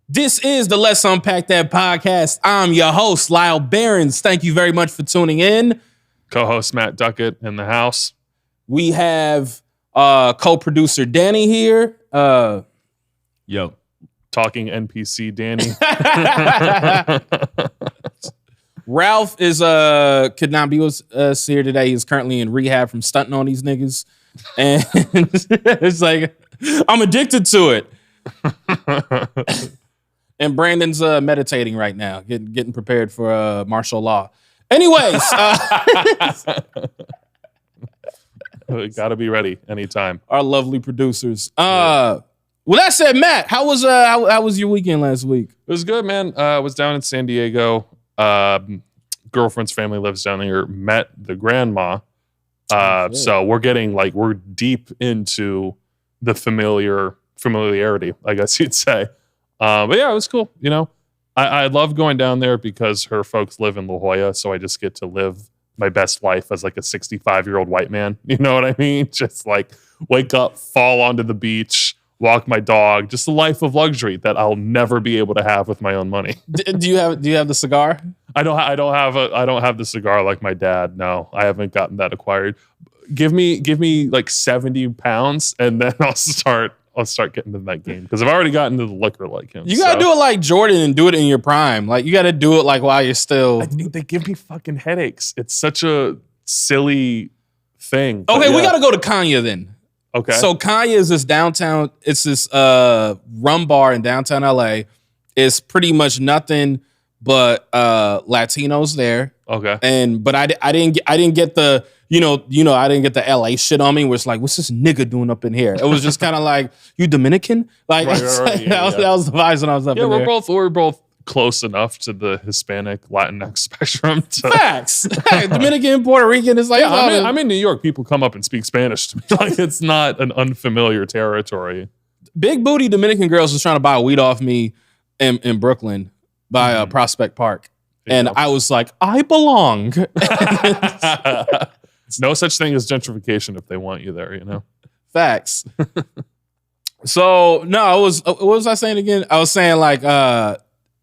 This is the Let's Unpack That podcast. I'm your host, Lyall Behrens. Thank you very much for tuning in. Co-host Matt Duckett in the house. We have co-producer Danny here. Yo. Talking NPC Danny. Ralph is could not be with us here today. He's currently in rehab from stunting on these niggas. And it's like, I'm addicted to it. And Brandon's meditating right now, getting prepared for martial law. Anyways, gotta be ready anytime. Our lovely producers. Well, that said, Matt, how was your weekend last week? It was good, man. I was down in San Diego. Girlfriend's family lives down here. Met the grandma. So we're deep into the familiarity, I guess you'd say. But yeah, it was cool. You know, I love going down there because her folks live in La Jolla, so I just get to live my best life as like a 65-year-old white man. You know what I mean? Just like wake up, fall onto the beach, walk my dog, just a life of luxury that I'll never be able to have with my own money. Do you have the cigar? I don't have the cigar like my dad. No, I haven't gotten that acquired. Give me like 70 pounds and then I'll start getting into that game because I've already gotten into the liquor like him. You gotta do it like Jordan and do it in your prime. Like you gotta do it like while you're still. They give me fucking headaches. It's such a silly thing. Okay, we gotta go to Kanye then. Okay. So Kanye is this downtown. It's this rum bar in downtown LA. It's pretty much nothing but Latinos there. Okay. But I didn't get the. I didn't get the LA shit on me where it's like, what's this nigga doing up in here? It was just kind of like, you Dominican? Like, right. That was the vibes when I was up in there. We're both close enough to the Hispanic Latinx spectrum. Facts. Dominican, Puerto Rican, is like, I'm in New York. People come up and speak Spanish to me. Like, it's not an unfamiliar territory. Big booty Dominican girls was trying to buy weed off me in Brooklyn by Prospect Park. And I was like, I belong. No such thing as gentrification if they want you there, you know? Facts. So, no, what was I saying again? I was saying like, they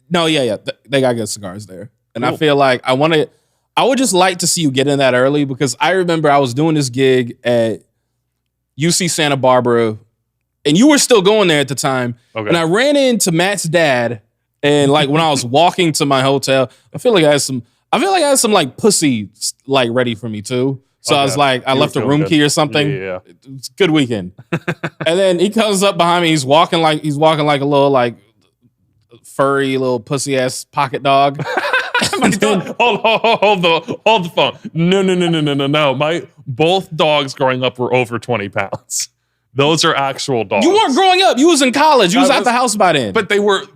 got good cigars there. And cool. I feel like I would just like to see you get in that early because I remember I was doing this gig at UC Santa Barbara and you were still going there at the time. Okay. And I ran into Matt's dad and like when I was walking to my hotel, I feel like I had some like pussy like ready for me too. So I was like, I left a room key or something. Yeah. It's a good weekend. And then he comes up behind me. He's walking like a little like furry little pussy ass pocket dog. Hold the phone. No. My both dogs growing up were over 20 pounds. Those are actual dogs. You weren't growing up. You was in college. You was out the house by then. But they were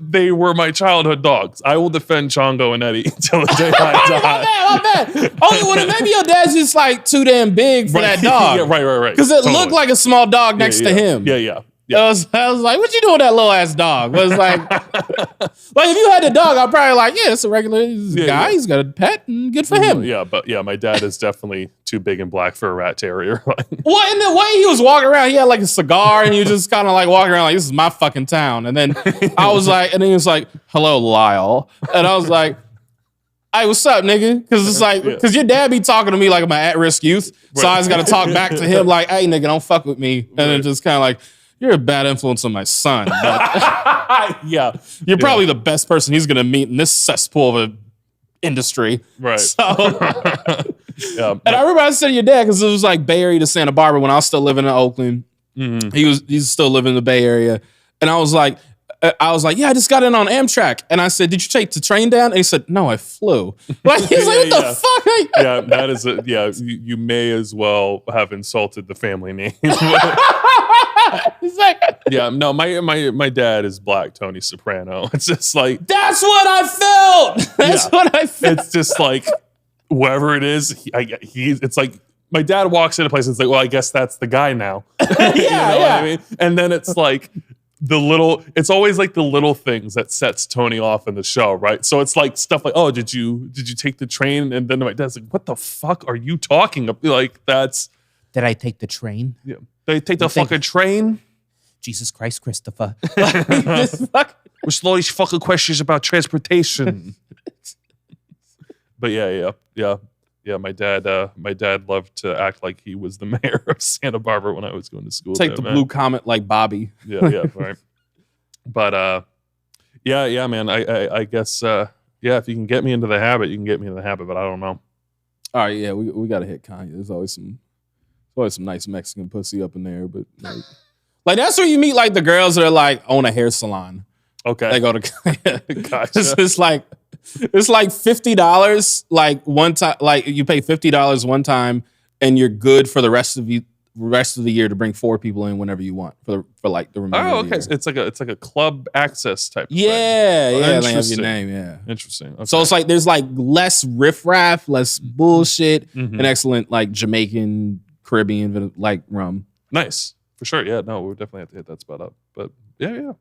my childhood dogs. I will defend Chongo and Eddie until the day I die. My bad. Oh, well, maybe your dad's just like too damn big for that dog. Yeah, right. Because it looked like a small dog next to him. Yeah. I was like, what you doing with that little ass dog? I was like, if you had the dog, I'm probably like, yeah, it's a regular guy. Yeah. He's got a pet and good for him. Yeah, but my dad is definitely too big and black for a rat terrier. Well, in the way he was walking around, he had like a cigar and he was just kind of like walking around like, this is my fucking town. And then I was like, and then he was like, hello, Lyall. And I was like, hey, what's up, nigga? Because it's like, because your dad be talking to me like I'm an at-risk youth. So I just got to talk back to him like, hey, nigga, don't fuck with me. And then just kind of like, you're a bad influence on my son. But you're probably the best person he's going to meet in this cesspool of an industry. Right. So, and I remember I said to your dad, because it was like Bay Area to Santa Barbara when I was still living in Oakland. Mm-hmm. He's still living in the Bay Area. And I was like, yeah, I just got in on Amtrak. And I said, did you take the train down? And he said, no, I flew. Like, he's like, what the fuck? Yeah, that is you may as well have insulted the family name. He's like, no, my dad is Black Tony Soprano. It's just like, that's what I felt. What I felt. It's just like, whoever it is, it's like, my dad walks into a place and it's like, well, I guess that's the guy now. What I mean? And then it's like, it's always like the little things that sets Tony off in the show, right? So it's like stuff like, oh, did you take the train? And then my dad's like, what the fuck are you talking about? Like, did I take the train? Yeah. They take the fucking train. Jesus Christ, Christopher. With all these fucking questions about transportation. But yeah. My dad loved to act like he was the mayor of Santa Barbara when I was going to school. Take the blue Comet like Bobby. Yeah, right. But yeah, man. I guess if you can get me into the habit, you can get me into the habit. But I don't know. All right, yeah, we gotta hit Kanye. There's always some nice Mexican pussy up in there, but like that's where you meet like the girls that are like own a hair salon. Okay, they go to. Gotcha. It's like $50 like one time. Like you pay $50 one time, and you're good for the rest of the year to bring 4 people in whenever you want for like the remainder. Oh, of the okay. year. So it's like a club access type. Yeah, thing. yeah. They have your name. Yeah, interesting. Okay. So it's like there's like less riffraff, less bullshit, and excellent like Jamaican, Caribbean like rum. Nice for sure. Yeah, no, we definitely have to hit that spot up. But yeah.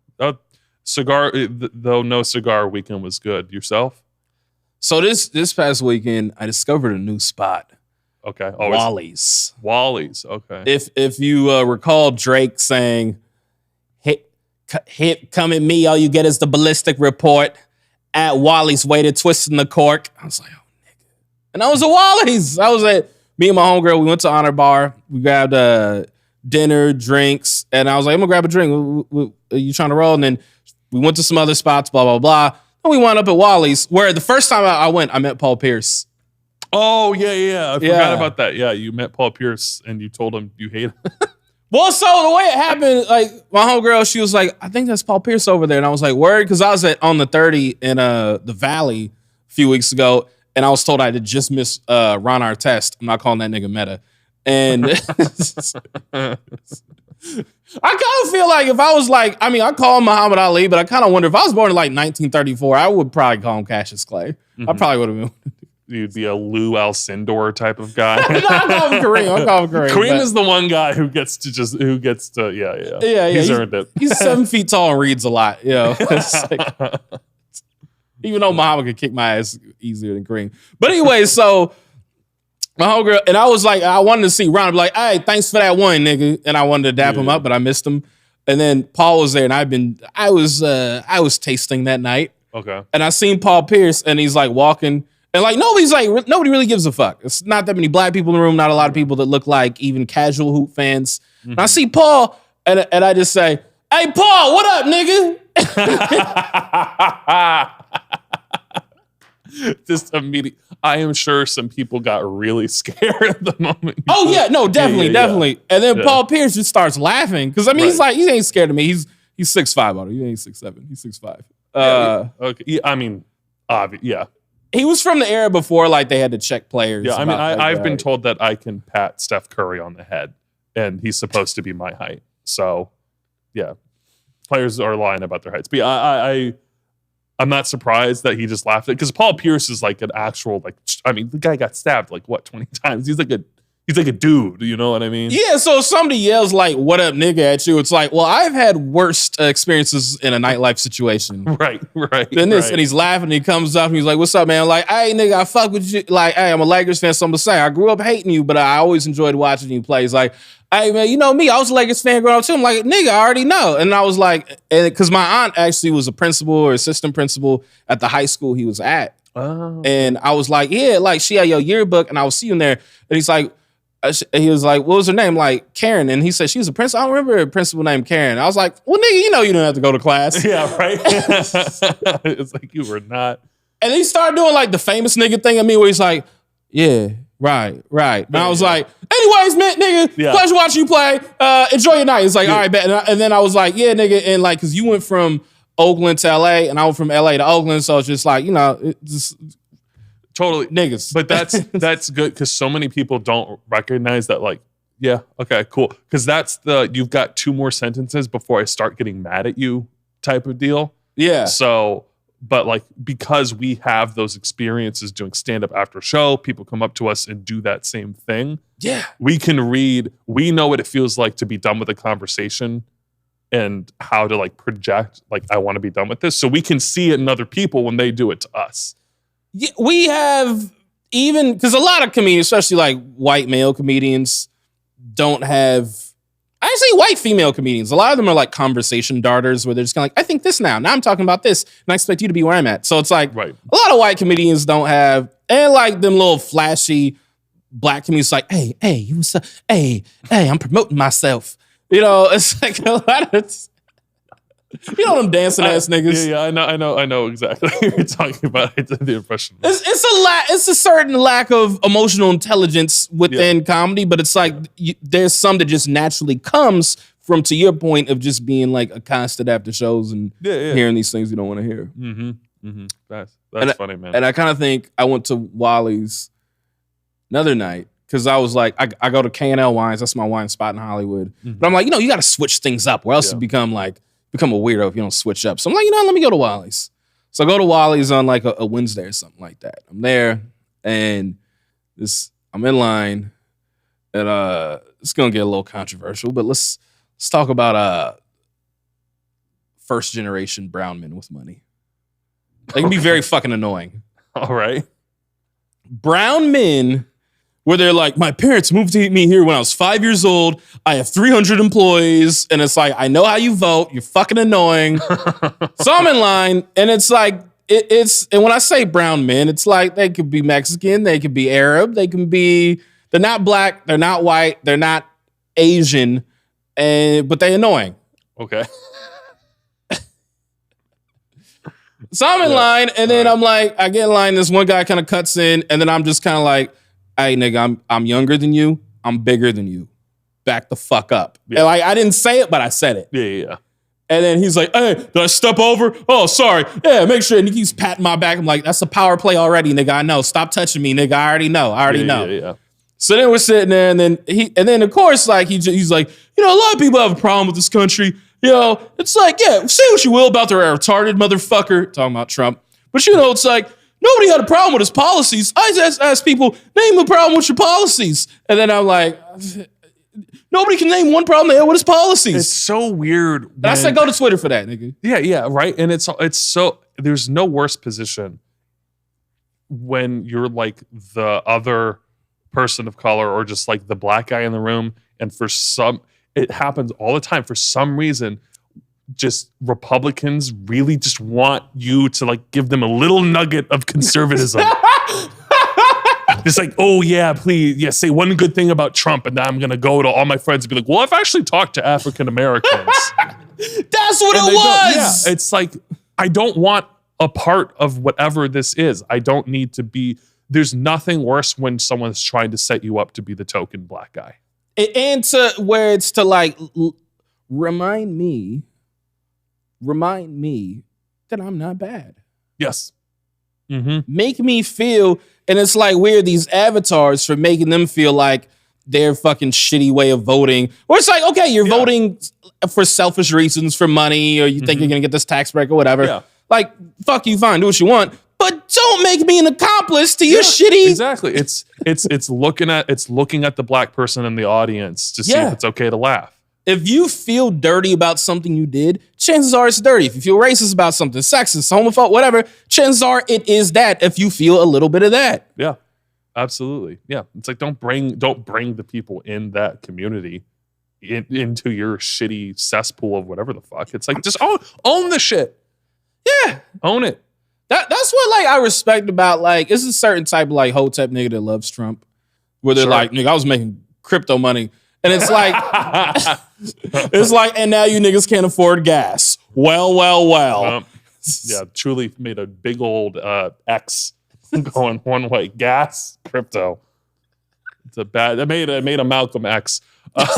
Cigar though, no cigar weekend was good. Yourself? So this past weekend, I discovered a new spot. Okay. Wally's. Okay. If you recall Drake saying, hit, come at me, all you get is the ballistic report. At Wally's, waited, twisting the cork. I was like, oh, nigga. And I was at Wally's. I was at, me and my homegirl, we went to Honor Bar. We grabbed dinner, drinks. And I was like, I'm going to grab a drink. Are you trying to roll? And then we went to some other spots, blah, blah, blah. And we wound up at Wally's, where the first time I went, I met Paul Pierce. Oh, yeah. I forgot about that. Yeah, you met Paul Pierce and you told him you hate him. Well, so the way it happened, like my homegirl, she was like, I think that's Paul Pierce over there. And I was like, word? Because I was on the 30 in the Valley a few weeks ago. And I was told I had just missed Ron Artest. I'm not calling that nigga Meta. And I kind of feel like if I was like, I mean, I call him Muhammad Ali, but I kind of wonder if I was born in like 1934, I would probably call him Cassius Clay. I probably would have been. You'd be a Lou Alcindor type of guy. No, I'm calling Kareem. Kareem is the one guy who gets to, yeah. He's earned it. He's 7 feet tall and reads a lot. You know, like, even though Muhammad could kick my ass easier than Kareem. But anyway, so my homegirl, and I was like, I wanted to see Ron. I'd be like, hey, thanks for that one, nigga. And I wanted to dap him up, but I missed him. And then Paul was there, and I was tasting that night. Okay. And I seen Paul Pierce, and he's like walking. And like nobody really gives a fuck. It's not that many black people in the room, not a lot of people that look like even casual hoop fans. Mm-hmm. And I see Paul and I just say, hey Paul, what up, nigga? Just immediately. I am sure some people got really scared at the moment. Oh yeah, no, definitely. And then Paul Pierce just starts laughing. Because I mean he's like, he ain't scared of me. He's 6'5", he ain't 6'7". He's 6'5". Okay. Yeah, I mean, yeah. He was from the era before, like, they had to check players. Yeah, I mean, I've been told that I can pat Steph Curry on the head, and he's supposed to be my height. So, yeah, players are lying about their heights. But yeah, I'm not surprised that he just laughed at it, because Paul Pierce is like an actual, like, I mean, the guy got stabbed like, 20 times? He's like a dude, you know what I mean? Yeah, so if somebody yells like, what up, nigga, at you, it's like, well, I've had worst experiences in a nightlife situation. Right. Than this, and he's laughing, and he comes up, and he's like, what's up, man? Like, hey, nigga, I fuck with you. Like, hey, I'm a Lakers fan, something to say. I grew up hating you, but I always enjoyed watching you play. He's like, hey, man, you know me, I was a Lakers fan growing up too. I'm like, nigga, I already know. And I was like, because my aunt actually was a principal or assistant principal at the high school he was at. Oh. And I was like, yeah, like, she had your yearbook, and I was seeing there, and he's like, he was like, what was her name? Like, Karen. And he said, she was a principal. I don't remember a principal named Karen. I was like, well, nigga, you know you don't have to go to class. Yeah, right? It's like you were not. And he started doing like the famous nigga thing at me where he's like, yeah, right. And I was like, anyways, man, nigga, pleasure watching you play. Enjoy your night. It's like, all right, bet. And then I was like, yeah, nigga. And like, because you went from Oakland to LA and I went from LA to Oakland. So it's just like, you know, it just... Totally niggas. But that's good because so many people don't recognize that, like, yeah, okay, cool. Because that's you've got 2 more sentences before I start getting mad at you type of deal. Yeah. So, but like, because we have those experiences doing stand-up after show, people come up to us and do that same thing. Yeah. We know what it feels like to be done with a conversation and how to like project, like, I want to be done with this. So we can see it in other people when they do it to us. Yeah, we have, even because a lot of comedians, especially like white male comedians, don't have I see white female comedians. A lot of them are like conversation darters where they're just kind of like, I think this now. Now I'm talking about this, and I expect you to be where I'm at. So it's like Right. a lot of white comedians don't have, and like them little flashy black comedians like, hey, you what's up? Hey, I'm promoting myself. You know, it's like a lot of, you know, them dancing ass niggas. Yeah, I know exactly what you're talking about. The impression. It's a certain lack of emotional intelligence within comedy, but it's like there's some that just naturally comes from, to your point, of just being like a constant after shows and hearing these things you don't want to hear. That's funny, man. And I kind of think I went to Wally's another night because I was like, I go to K&L Wines. That's my wine spot in Hollywood. But I'm like, you got to switch things up or else you become a weirdo if you don't switch up. So I'm like, let me go to Wally's. So I go to Wally's on like a Wednesday or something like that. I'm there and I'm in line and it's gonna get a little controversial, but let's talk about first generation brown men with money. They can be very fucking annoying. All right. Brown men where they're like, my parents moved to me here when I was 5 years old. I have 300 employees. And it's like, I know how you vote. You're fucking annoying. So I'm in line and it's like, and when I say brown men, it's like they could be Mexican, they could be Arab, they're not black, they're not white, they're not Asian, but they're annoying. Okay. So I'm in line and then I'm like, I get in line, this one guy kind of cuts in and then I'm just kind of like, hey, nigga, I'm younger than you. I'm bigger than you. Back the fuck up. Yeah. And like, I didn't say it, but I said it. Yeah. And then he's like, hey, did I step over? Oh, sorry. Yeah, make sure. And he keeps patting my back. I'm like, that's a power play already, nigga. I know. Stop touching me, nigga. I already know. Yeah. So then we're sitting there and then of course, like, he's like, a lot of people have a problem with this country. It's like, yeah, say what you will about their retarded motherfucker. Talking about Trump. But it's like, nobody had a problem with his policies. I just asked people, name a problem with your policies. And then I'm like, nobody can name one problem they have with his policies. It's so weird. I said, go to Twitter for that, nigga. Yeah, right. And it's so, there's no worse position when you're like the other person of color or just like the black guy in the room. And it happens all the time. For some reason, just Republicans really just want you to like give them a little nugget of conservatism. It's like, oh yeah, please, yeah, say one good thing about Trump, and then I'm gonna go to all my friends and be like, well, I've actually talked to African Americans. That's what it was. Yeah, it's like, I don't want a part of whatever this is. I don't need to be. There's nothing worse when someone's trying to set you up to be the token black guy. And to where it's to like remind me that I'm not bad. Yes. Make me feel, and it's like we're these avatars for making them feel like their fucking shitty way of voting. Or it's like, okay, you're voting for selfish reasons, for money, or you think you're gonna get this tax break or whatever. Yeah. Like, fuck you, fine, do what you want. But don't make me an accomplice to your shitty. Exactly. It's looking at the black person in the audience to see if it's okay to laugh. If you feel dirty about something you did, chances are it's dirty. If you feel racist about something, sexist, homophobic, whatever, chances are it is that if you feel a little bit of that. Yeah, absolutely. Yeah. It's like, don't bring the people in that community into your shitty cesspool of whatever the fuck. It's like, just own the shit. Yeah. Own it. That's what like I respect about like, it's a certain type of like hotep nigga that loves Trump. Where they're like, nigga, I was making crypto money. And it's like, and now you niggas can't afford gas. Well. Yeah, truly made a big old X going one way. Gas, crypto. It's a bad. It made a Malcolm X. I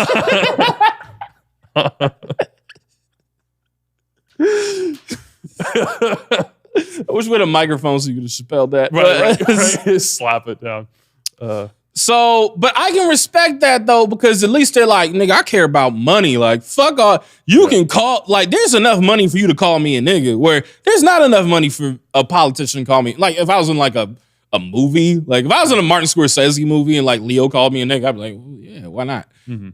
wish we had a microphone so you could have spelled that. Right. Just slap it down. So, but I can respect that though, because at least they're like, nigga, I care about money. Like, fuck off. You can call, like, there's enough money for you to call me a nigga, where there's not enough money for a politician to call me. Like, if I was in like a movie, like if I was in a Martin Scorsese movie and like Leo called me a nigga, I'd be like, well, yeah, why not?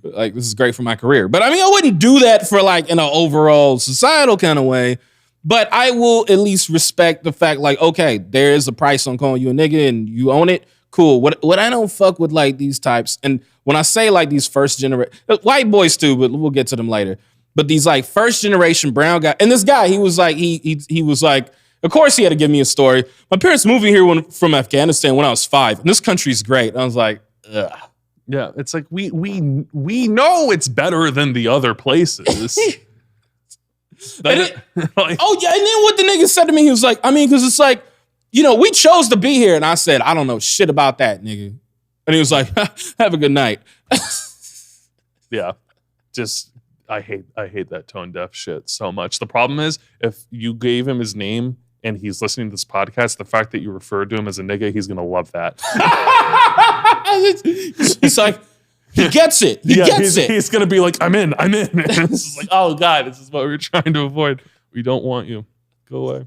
Like, this is great for my career. But I mean, I wouldn't do that for like in an overall societal kind of way. But I will at least respect the fact, like, okay, there is a price on calling you a nigga and you own it. cool. What I don't fuck with like these types, and when I say like these first generation white boys too, but we'll get to them later. But these like first generation brown guy, and this guy, he was like, he was like, of course he had to give me a story. My parents moved here from Afghanistan when I was 5, and this country's great. And I was like, ugh. Yeah, it's like we know it's better than the other places. Oh yeah, and then what the nigga said to me, he was like, I mean, because it's like, we chose to be here, and I said, I don't know shit about that, nigga. And he was like, have a good night. Yeah, just I hate that tone deaf shit so much. The problem is, if you gave him his name and he's listening to this podcast, the fact that you referred to him as a nigga, he's gonna love that. He's like, he gets it. He gets it. He's gonna be like, I'm in. This is like, oh God, this is what we're trying to avoid. We don't want you. Go away.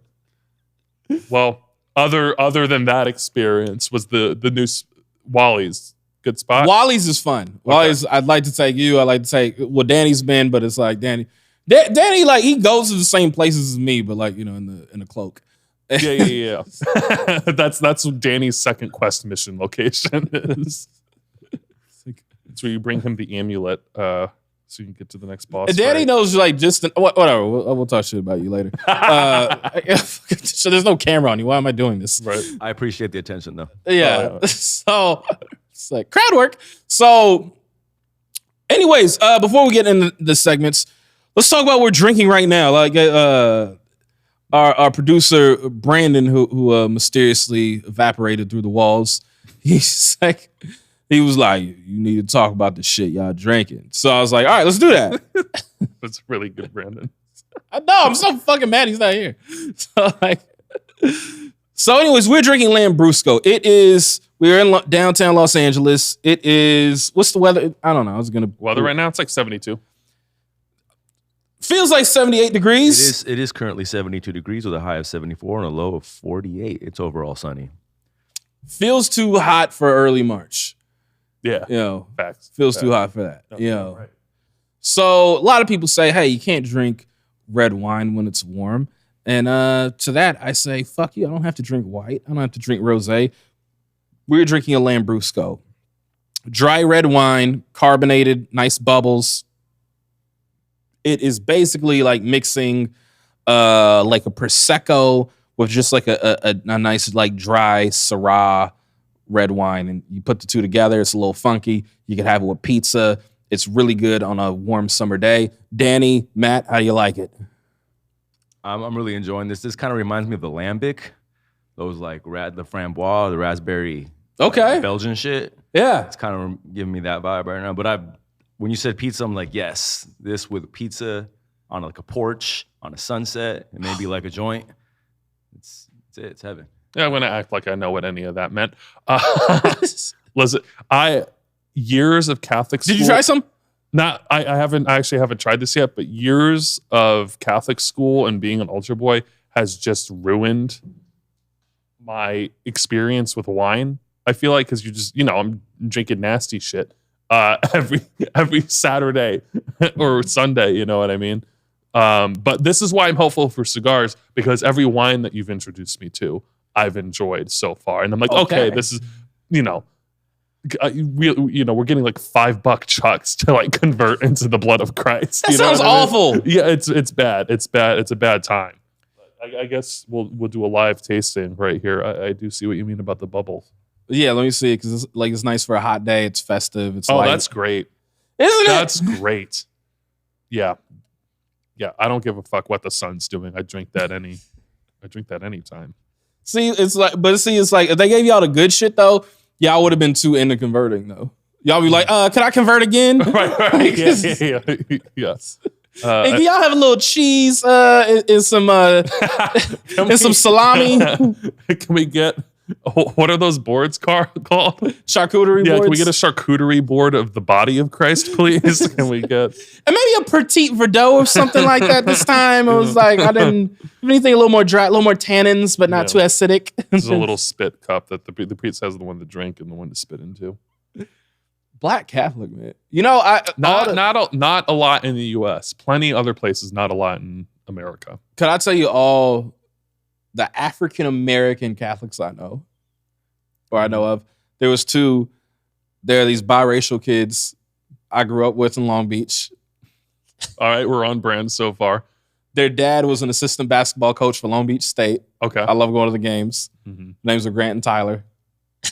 Well, other than that experience was the new Wally's good spot. Wally's is fun. Okay. Wally's, I'd like to take you. I'd like to take, well, Danny's been, but it's like Danny, like he goes to the same places as me, but like, in the cloak. Yeah. That's Danny's second quest mission location is. It's where you bring him the amulet so you can get to the next boss. And Danny knows like whatever. We'll talk shit about you later. So there's no camera on you. Why am I doing this? Right. I appreciate the attention though. Yeah. So it's like crowd work. So anyways, before we get into the segments, let's talk about what we're drinking right now. Like our producer Brandon, who mysteriously evaporated through the walls, he was like, you need to talk about the shit y'all drinking. So I was like, all right, let's do that. That's really good, Brandon. I know, I'm so fucking mad he's not here. So anyways, we're drinking Lambrusco. We're in downtown Los Angeles. It is, what's the weather? I don't know. Weather right now, it's like 72. Feels like 78 degrees. It is currently 72 degrees with a high of 74 and a low of 48. It's overall sunny. Feels too hot for early March. Yeah. Facts. Feels too hot for that. No, right. So a lot of people say, hey, you can't drink red wine when it's warm. And to that, I say, fuck you. I don't have to drink white. I don't have to drink rosé. We're drinking a Lambrusco. Dry red wine, carbonated, nice bubbles. It is basically like mixing like a Prosecco with just like a nice like dry Syrah red wine. And you put the two together, it's a little funky. You can have it with pizza. It's really good on a warm summer day. Danny, Matt, how do you like it? I'm really enjoying this. This kind of reminds me of the lambic. Those like the framboise, the raspberry, Belgian shit. Yeah. It's kind of giving me that vibe right now. But when you said pizza, I'm like, yes, this with pizza on like a porch, on a sunset, and maybe like a joint. It's heaven. Yeah, I'm gonna act like I know what any of that meant. Listen, years of Catholic school. Did you try some? I actually haven't tried this yet, but years of Catholic school and being an altar boy has just ruined my experience with wine. I feel like because you just, I'm drinking nasty shit every Saturday or Sunday, you know what I mean? But this is why I'm hopeful for cigars, because every wine that you've introduced me to, I've enjoyed so far. And I'm like, okay this is, we're getting like $5 chucks to like convert into the blood of Christ. That sounds awful. Yeah, it's bad. It's bad. It's a bad time. I guess we'll do a live tasting right here. I do see what you mean about the bubbles. Yeah, let me see it, because it's nice for a hot day. It's festive. It's light. That's great. Isn't it? That's great. Yeah. I don't give a fuck what the sun's doing. I drink that anytime. It's like if they gave y'all the good shit though, y'all would have been too into converting though. Y'all be like, can I convert again? Right. Yeah. Yes. Hey, can y'all have a little cheese and some some salami? Can we get, what are those boards called? Charcuterie boards? Yeah, can we get a charcuterie board of the body of Christ, please? Can we get... And maybe a Petit Verdot or something like that this time. It was like, I didn't... Anything a little more dry, a little more tannins, but not too acidic. This is a little spit cup that the priest has the one to drink and the one to spit into. Black Catholic, man. Not a lot in the U.S. Plenty other places, not a lot in America. Could I tell you all the African American Catholics I know, or I know of, There was two. There are these biracial kids I grew up with in Long Beach. All right, we're on brand so far. Their dad was an assistant basketball coach for Long Beach State. Okay. I love going to the games. Mm-hmm. Names are Grant and Tyler.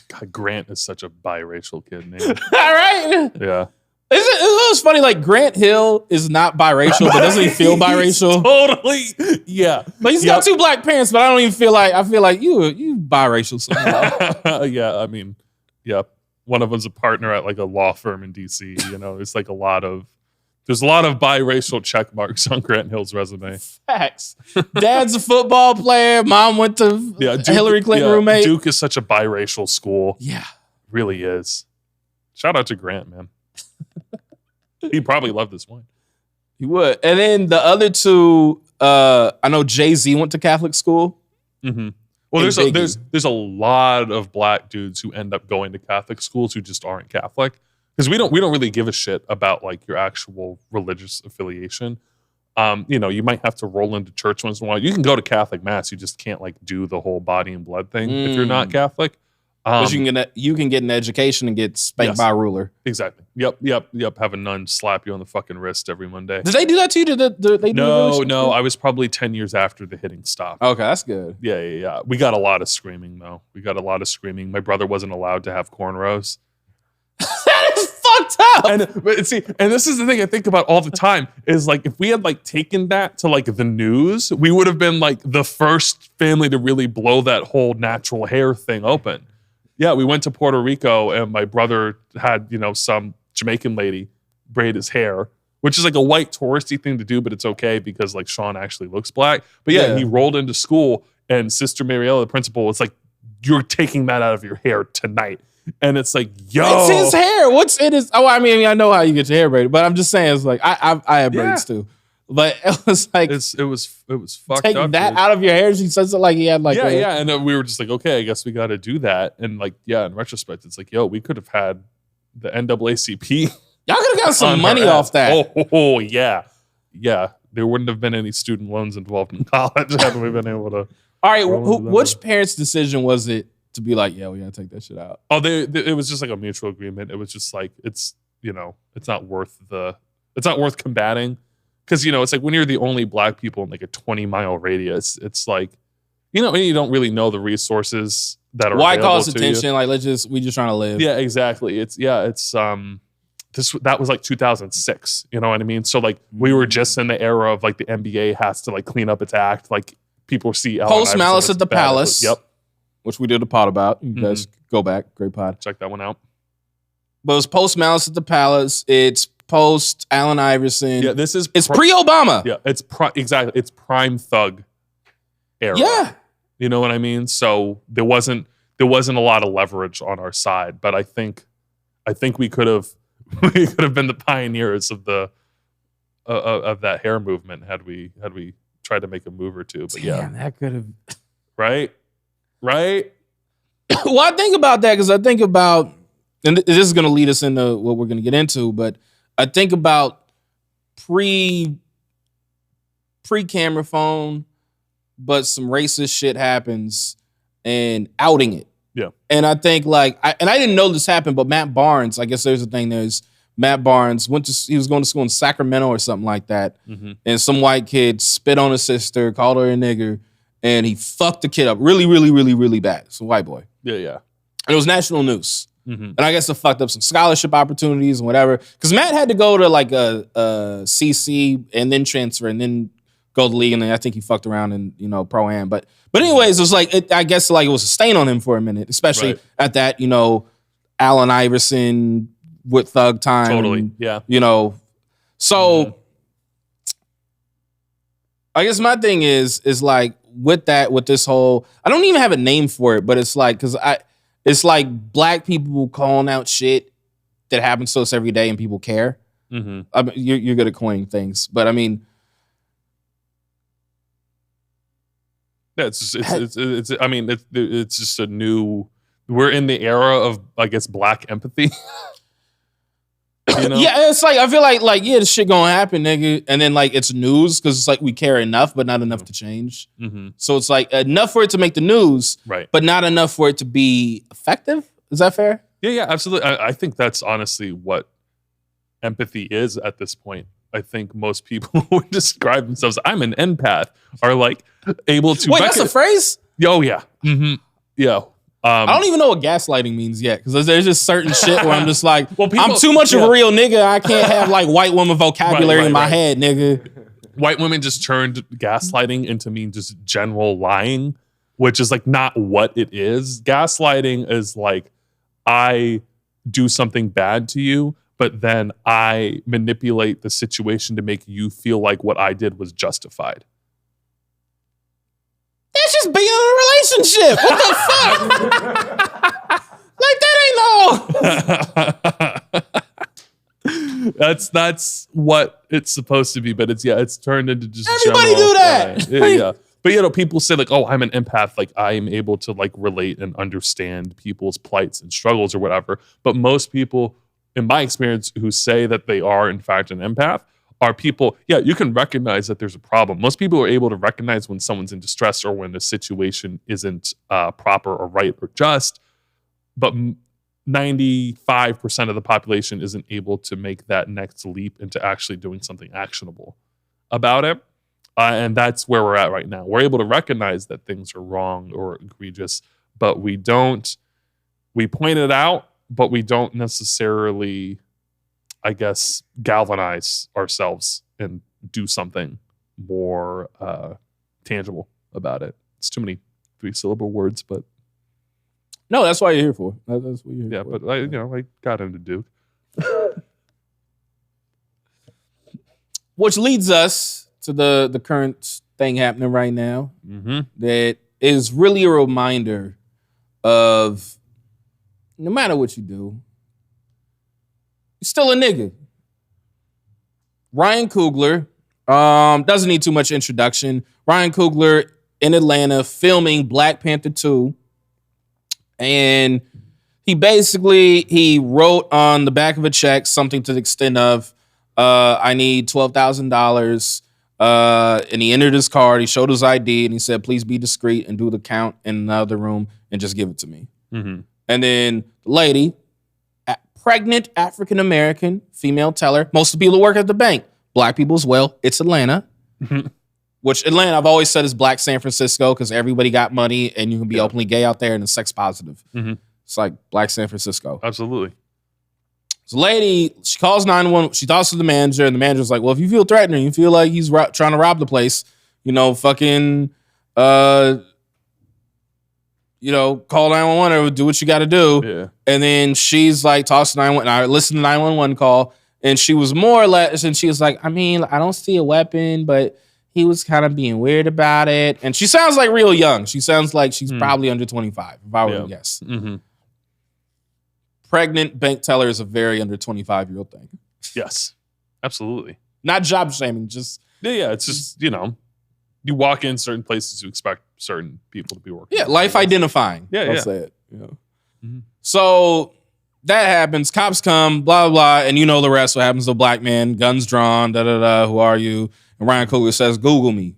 God, Grant is such a biracial kid name. All right. Yeah. It was funny. Like Grant Hill is not biracial, but doesn't he feel biracial? Totally. Yeah. Like he's got two black parents, but I don't even feel like I feel like you biracial somehow. Yeah. I mean, yeah. One of them's a partner at like a law firm in DC. You know, it's like there's a lot of biracial check marks on Grant Hill's resume. Facts. Dad's a football player. Mom went to Duke, Hillary Clinton roommate. Duke is such a biracial school. Yeah. Really is. Shout out to Grant, man. He probably loved this wine. He would. And then the other two, I know Jay-Z went to Catholic school. Mm-hmm. Well, there's a lot of black dudes who end up going to Catholic schools who just aren't Catholic. Because we don't really give a shit about like your actual religious affiliation. You know, you might have to roll into church once in a while. You can go to Catholic mass, you just can't like do the whole body and blood thing if you're not Catholic. Because you can get an education and get spanked by a ruler. Exactly. Yep. Have a nun slap you on the fucking wrist every Monday. Did they do that to you? Did they No. I was probably 10 years after the hitting stopped. Okay, that's good. Yeah. We got a lot of screaming though. My brother wasn't allowed to have cornrows. That is fucked up. And this is the thing I think about all the time is like if we had like taken that to like the news, we would have been like the first family to really blow that whole natural hair thing open. Yeah, we went to Puerto Rico and my brother had, some Jamaican lady braid his hair, which is like a white touristy thing to do, but it's okay because like Sean actually looks black. But yeah, he rolled into school and Sister Mariella, the principal, was like, "You're taking that out of your hair tonight." And it's like, yo, it's his hair. What's it is? Oh, I mean, I know how you get your hair braided, but I'm just saying, it's like I have braids too. But it was like it was fucked taking up. That out of your hair. She says it like he had like and then we were just like, okay, I guess we got to do that. And like, yeah, in retrospect, it's like, yo, we could have had the NAACP. Y'all could have got some money off that. Oh yeah. There wouldn't have been any student loans involved in college had we been able to. All right, which parents' decision was it to be like, yeah, we gotta take that shit out? Oh, it was just like a mutual agreement. It was just like it's not worth combating. Because, it's like when you're the only black people in like a 20-mile radius, it's like, you don't really know the resources that are why available cause to attention? you. Like, we just trying to live. Yeah, exactly. That was like 2006. You know what I mean? So like we were just in the era of like the NBA has to like clean up its act. Like people see Post Malice at the Palace. Yep. Which we did a pod about. You guys go back. Great pod. Check that one out. But it was Post Malice at the Palace. It's post Allen Iverson. Yeah, it's pre-Obama. Yeah, exactly. It's prime thug era. Yeah. You know what I mean? So there wasn't a lot of leverage on our side, but I think we could have been the pioneers of the of that hair movement had we tried to make a move or two. But damn, that could have right. Well, I think about that because I think about, and this is going to lead us into what we're going to get into, but I think about pre-camera phone, but some racist shit happens and outing it. Yeah. And I think I didn't know this happened, but Matt Barnes, I guess there's a thing. There's Matt Barnes he was going to school in Sacramento or something like that. Mm-hmm. And some white kid spit on his sister, called her a nigger, and he fucked the kid up really, really, really, really bad. It's a white boy. Yeah. And it was national news. Mm-hmm. And I guess it fucked up some scholarship opportunities and whatever. Because Matt had to go to like a CC and then transfer and then go to the league. And then I think he fucked around in, pro-am. But anyways, it was like, I guess like it was a stain on him for a minute, especially at that, Allen Iverson with Thug time. Totally, yeah. So I guess my thing is like with this whole, I don't even have a name for it, but it's like, it's like black people calling out shit that happens to us every day and people care. Mm-hmm. I mean, you're good at coining things, but I mean, yeah, it's just a new. We're in the era of, I guess, black empathy. Yeah, it's like I feel like this shit gonna happen, nigga, and then like it's news because it's like we care enough, but not enough to change. Mm-hmm. So it's like enough for it to make the news, right? But not enough for it to be effective. Is that fair? Yeah, absolutely. I think that's honestly what empathy is at this point. I think most people who would describe themselves, I'm an empath, are like able to. Wait, that's a phrase? Oh, yeah. Mm-hmm. Yeah. I don't even know what gaslighting means yet, because there's just certain shit where I'm just like, well, people, I'm too much of a real nigga. I can't have like white woman vocabulary in my head, nigga. White women just turned gaslighting into mean just general lying, which is like not what it is. Gaslighting is like, I do something bad to you, but then I manipulate the situation to make you feel like what I did was justified. That's just being in a relationship. What the fuck? Like, that ain't no. That's what it's supposed to be, but it's turned into just everybody general, do that. Yeah. But people say like, oh, I'm an empath, like I am able to like relate and understand people's plights and struggles or whatever. But most people, in my experience, who say that they are in fact an empath are people, you can recognize that there's a problem. Most people are able to recognize when someone's in distress or when a situation isn't proper or right or just, but 95% of the population isn't able to make that next leap into actually doing something actionable about it. And that's where we're at right now. We're able to recognize that things are wrong or egregious, but we point it out, but we don't necessarily, I guess, galvanize ourselves and do something more tangible about it. It's too many 3-syllable words, but no, that's why you're here for. That's what you're here for. But I got into Duke. Which leads us to the current thing happening right now, that is really a reminder of no matter what you do, you're still a nigga. Ryan Coogler doesn't need too much introduction. Ryan Coogler in Atlanta filming Black Panther 2. And he wrote on the back of a check something to the extent of, I need $12,000. And he entered his card. He showed his ID and he said, please be discreet and do the count in another room and just give it to me. Mm-hmm. And then the lady, pregnant African-American female teller, most of the people who work at the bank, Black people as well. It's Atlanta. Mm-hmm. Which Atlanta, I've always said, is Black San Francisco because everybody got money and you can be openly gay out there and it's sex positive. Mm-hmm. It's like Black San Francisco. Absolutely. So lady, she calls 911. She talks to the manager and the manager's like, well, if you feel threatening, you feel like he's trying to rob the place, fucking, call 911 or do what you got to do. Yeah. And then she's like, talks to 911. I listened to the 911 call and she was more or less, and she was like, I mean, I don't see a weapon, but he was kind of being weird about it. And she sounds like real young. She sounds like she's probably under 25, if I were to guess. Mm-hmm. Pregnant bank teller is a very under 25-year-old thing. Yes, absolutely. Not job shaming, just... Yeah, it's just, you walk in certain places, you expect certain people to be working. Yeah, life identifying. I'll say it. Mm-hmm. So that happens. Cops come, blah, blah, blah, and you know the rest. What happens to a Black man, guns drawn, da-da-da, who are you? And Ryan Coogler says, Google me.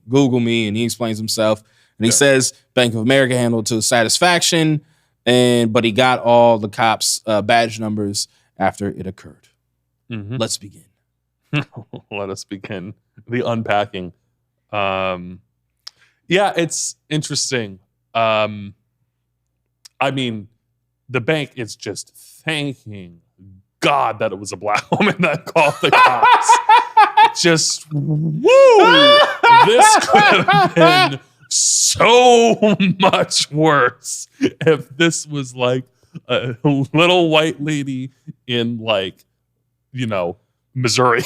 And he explains himself. And he says Bank of America handled to his satisfaction, but he got all the cops' badge numbers after it occurred. Mm-hmm. Let's begin. Let us begin the unpacking. It's interesting. I mean, the bank is just thanking God that it was a Black woman that called the cops. Just, woo! This could have been so much worse if this was like a little white lady in Missouri.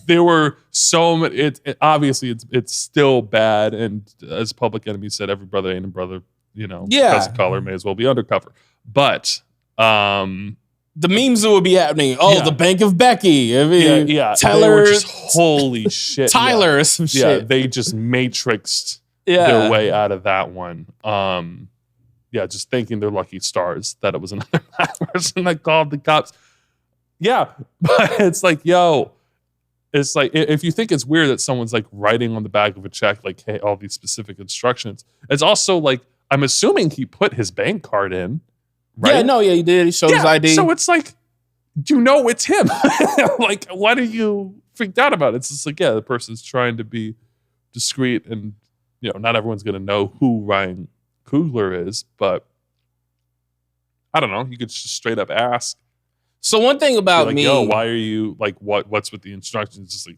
There were so many. Obviously, it's still bad, and as Public Enemy said, every brother ain't a brother. Because of color may as well be undercover. But the memes that would be happening. Oh, the Bank of Becky. I mean, Tyler. Holy shit. Tyler or some shit. Yeah, they just matrixed their way out of that one. Just thinking they're lucky stars that it was another Black person that called the cops. Yeah, but it's like, it's like, if you think it's weird that someone's like writing on the back of a check, like, hey, all these specific instructions, it's also like, I'm assuming he put his bank card in, right? Yeah, no, yeah, he did. He showed his ID. So it's like, you know it's him. Like, what are you freaked out about? It's just like, yeah, the person's trying to be discreet, and not everyone's gonna know who Ryan Coogler is, but I don't know. You could just straight up ask. So one thing about like, me, yo, why are you like what's with the instructions? Just like,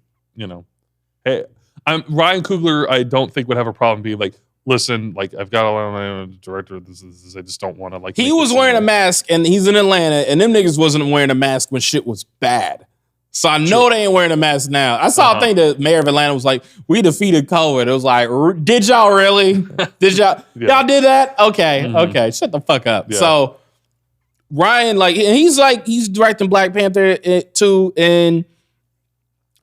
hey, I'm Ryan Coogler. I don't think would have a problem being like, listen, like I've got a director. This is I just don't want to like. He was wearing a mask, and he's in Atlanta, and them niggas wasn't wearing a mask when shit was bad. So I know they ain't wearing a mask now. I saw a thing the mayor of Atlanta was like, we defeated COVID. It was like, did y'all really? Did y'all? Y'all did that? Okay, okay, shut the fuck up. Yeah. So Ryan, like, and he's directing Black Panther too in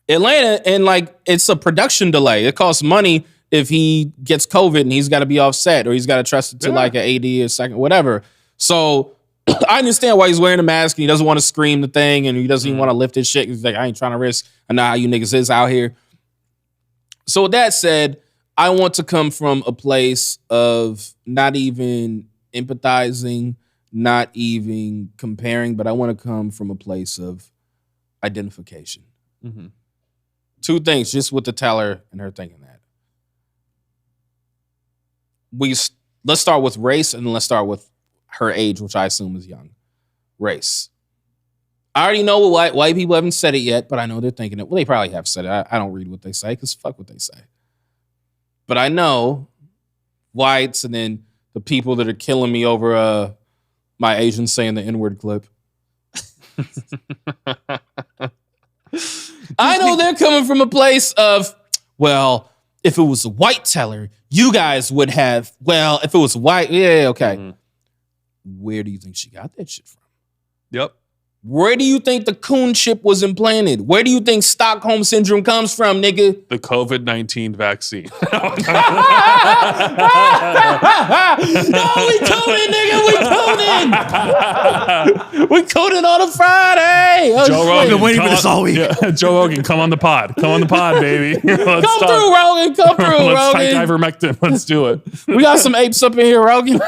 Atlanta, and like it's a production delay. It costs money if he gets COVID and he's got to be offset, or he's got to trust it to like an AD or second, whatever. So I understand why he's wearing a mask and he doesn't want to scream the thing and he doesn't even want to lift his shit. He's like, I ain't trying to risk. I know how you niggas is out here. So with that said, I want to come from a place of not even empathizing, not even comparing, but I want to come from a place of identification. Mm-hmm. Two things, just with the teller and her thinking that. Let's start with race, and let's start with her age, which I assume is young. Race. I already know what white people haven't said it yet, but I know they're thinking it. Well, they probably have said it. I don't read what they say because fuck what they say. But I know whites, and then the people that are killing me over my Asians saying the N-word clip. I know they're coming from a place of, well, if it was a white teller, you guys would have, well, if it was white, yeah, okay. Mm-hmm. Where do you think she got that shit from? Yep. Where do you think the Coon chip was implanted? Where do you think Stockholm Syndrome comes from, nigga? The COVID-19 vaccine. No, we coded, nigga. We coded on a Friday. Joe Rogan. I've been waiting for this all week. Yeah, Joe Rogan, come on the pod. Come on the pod, baby. Come through, Rogan. Come through, Rogan. Let's take ivermectin. Let's do it. We got some apes up in here, Rogan.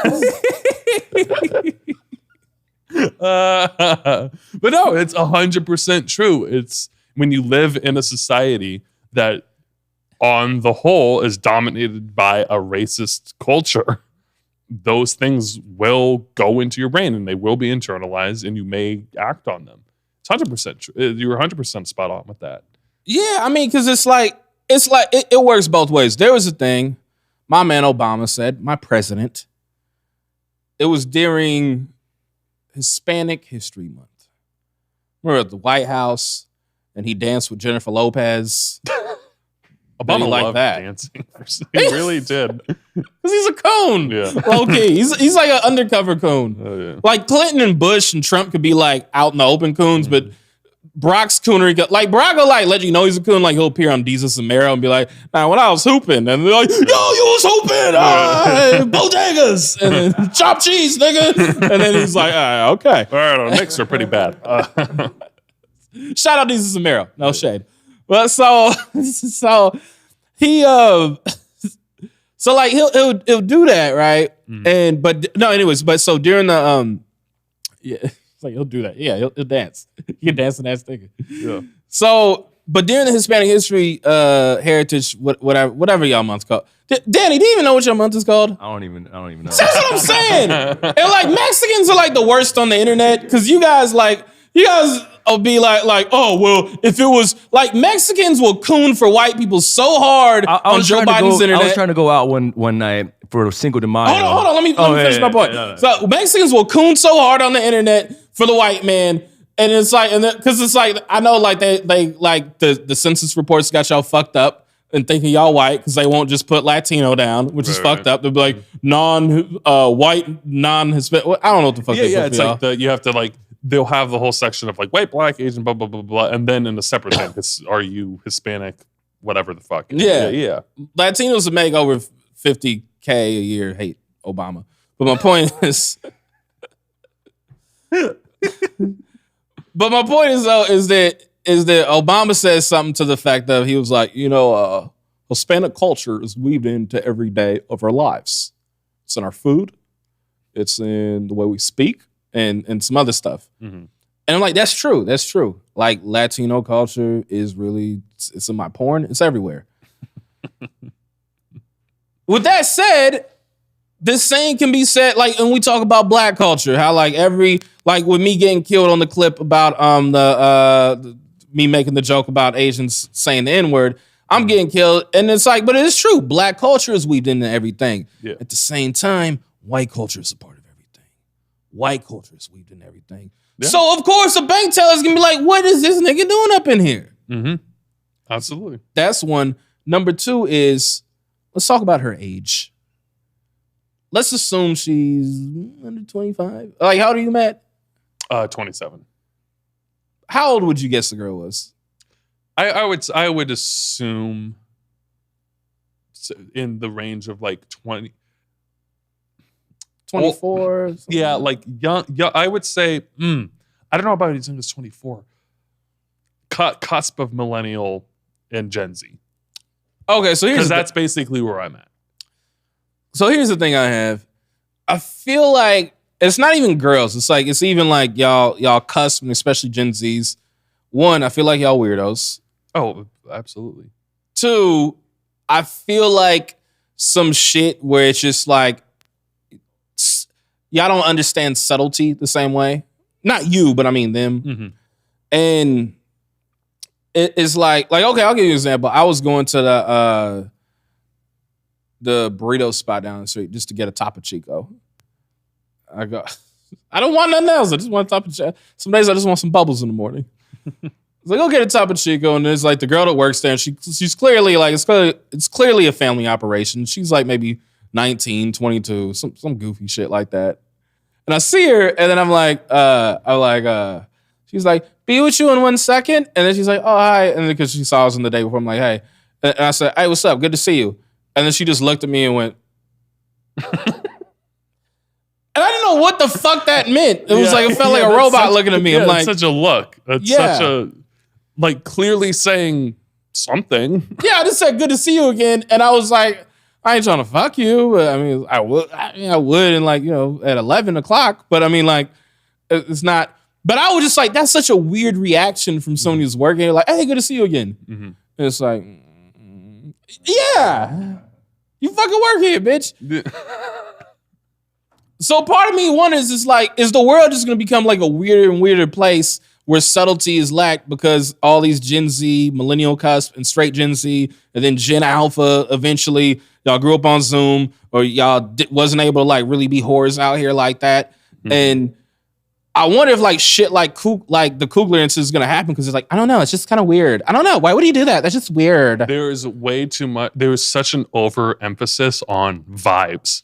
But no, it's 100% true. It's when you live in a society that on the whole is dominated by a racist culture, those things will go into your brain and they will be internalized and you may act on them. It's 100% true. You were 100% spot on with that. Yeah, I mean, because it works both ways. There was a thing my man Obama said, my president. It was during Hispanic History Month. We were at the White House, and he danced with Jennifer Lopez. Obama liked loved that. dancing. He really did. Because he's a coon. Yeah. Okay, he's like an undercover coon. Oh, yeah. Like Clinton and Bush and Trump could be like out in the open coons, but Brock's coonery, like Brock will like let you know he's a coon. Like he'll appear on Jesus and Mero and be like, "Nah, when I was hooping," and they're like, "Yo, you was hooping, bodegas, and then chopped cheese, nigga." And then he's like, "Okay." All right, our Knicks are pretty bad. Shout out Jesus and Mero, no shade. But so he so like he'll do that, right? And but so during the It's like he'll do that. Yeah, he'll dance. He can dance in that sticker. Yeah. So, but during the Hispanic History Heritage, whatever y'all month's called. Danny, do you even know what your month is called? I don't even know. That's what I'm saying. And like Mexicans are like the worst on the internet because you guys will be like, oh well, if it was like Mexicans will coon for white people so hard on Joe Biden's internet. I was trying to go out one night for Cinco de Mayo. Hold on. Let me finish my point. Yeah. So Mexicans will coon so hard on the internet for the white man, and it's like, because it's like I know like they like the census reports got y'all fucked up and thinking y'all white because they won't just put Latino down, which is fucked up. They'll be like non-white, non-Hispanic. I don't know what the fuck. Yeah. It's like you have to like. They'll have the whole section of like white, black, Asian, blah blah blah blah, and then in a separate thing, are you Hispanic, whatever the fuck. Yeah. Latinos that make over $50K a year hate Obama, but my point is. But my point is though is that Obama says something to the fact that he was like, Hispanic culture is weaved into every day of our lives. It's in our food. It's in the way we speak. and some other stuff. Mm-hmm. And I'm like, that's true. That's true. Like Latino culture is really, it's in my porn. It's everywhere. With that said, the same can be said, like, when we talk about black culture, how like with me getting killed on the clip about me making the joke about Asians saying the N-word, I'm getting killed. And it's like, but it's true. Black culture is weaved into everything. Yeah. At the same time, white culture is a part of everything. White culture is weaved in everything. Yeah. So, of course, a bank teller is going to be like, what is this nigga doing up in here? Mm-hmm. Absolutely. That's one. Number two is, let's talk about her age. Let's assume she's under 25. Like, how old are you, Matt? 27. How old would you guess the girl was? I would assume in the range of like 20. 24? Yeah, like young. Yeah, I would say, I don't know about as young as 24. Cusp of millennial and Gen Z. Okay, so because that's basically where I'm at. So here's the thing I have. I feel like it's not even girls. It's like it's even like y'all cusp, and especially Gen Zs. One, I feel like y'all weirdos. Oh, absolutely. Two, I feel like some shit where it's just like y'all don't understand subtlety the same way. Not you, but I mean them. Mm-hmm. And it's like okay, I'll give you an example. I was going to the burrito spot down the street just to get a Topo Chico. I don't want nothing else. I just want a Topo Chico. Some days I just want some bubbles in the morning. It's like, go get a Topo Chico, and there's like the girl that works there, and she's clearly like it's clearly a family operation. She's like maybe 19, 22, some goofy shit like that. And I see her, and then I'm like, she's like, be with you in 1 second. And then she's like, oh, hi. And then because she saw us on the day before, I'm like, hey. And I said, hey, what's up? Good to see you. And then she just looked at me and went, and I didn't know what the fuck that meant. It was like, it felt like a robot looking at me. I'm like, such a look. It's such a, like, clearly saying something. Yeah, I just said, good to see you again. And I was like, I ain't trying to fuck you. But I mean, I would, and like, at 11 o'clock. But I mean, like, it's not. But I was just like, that's such a weird reaction from someone who's working. Like, hey, good to see you again. Mm-hmm. And it's like, yeah, you fucking work here, bitch. So part of me wonders, is the world just going to become like a weirder and weirder place where subtlety is lacked because all these Gen Z, millennial cusp, and straight Gen Z, and then Gen Alpha eventually, y'all grew up on Zoom, or y'all wasn't able to like really be whores out here like that. Mm-hmm. And I wonder if like shit like the Kugler incident is gonna happen because it's like, I don't know, it's just kind of weird. I don't know, why would he do that? That's just weird. There is way too much. There is such an overemphasis on vibes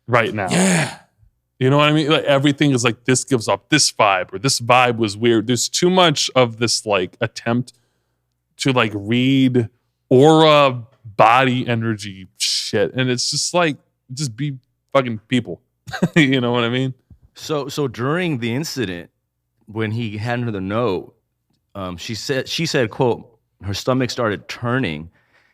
right now. Yeah, you know what I mean? Like everything is like, this gives off this vibe, or this vibe was weird. There's too much of this like attempt to like read aura, body energy shit, and it's just like, just be fucking people. You know what I mean? So during the incident, when he handed her the note, she said, quote, her stomach started turning,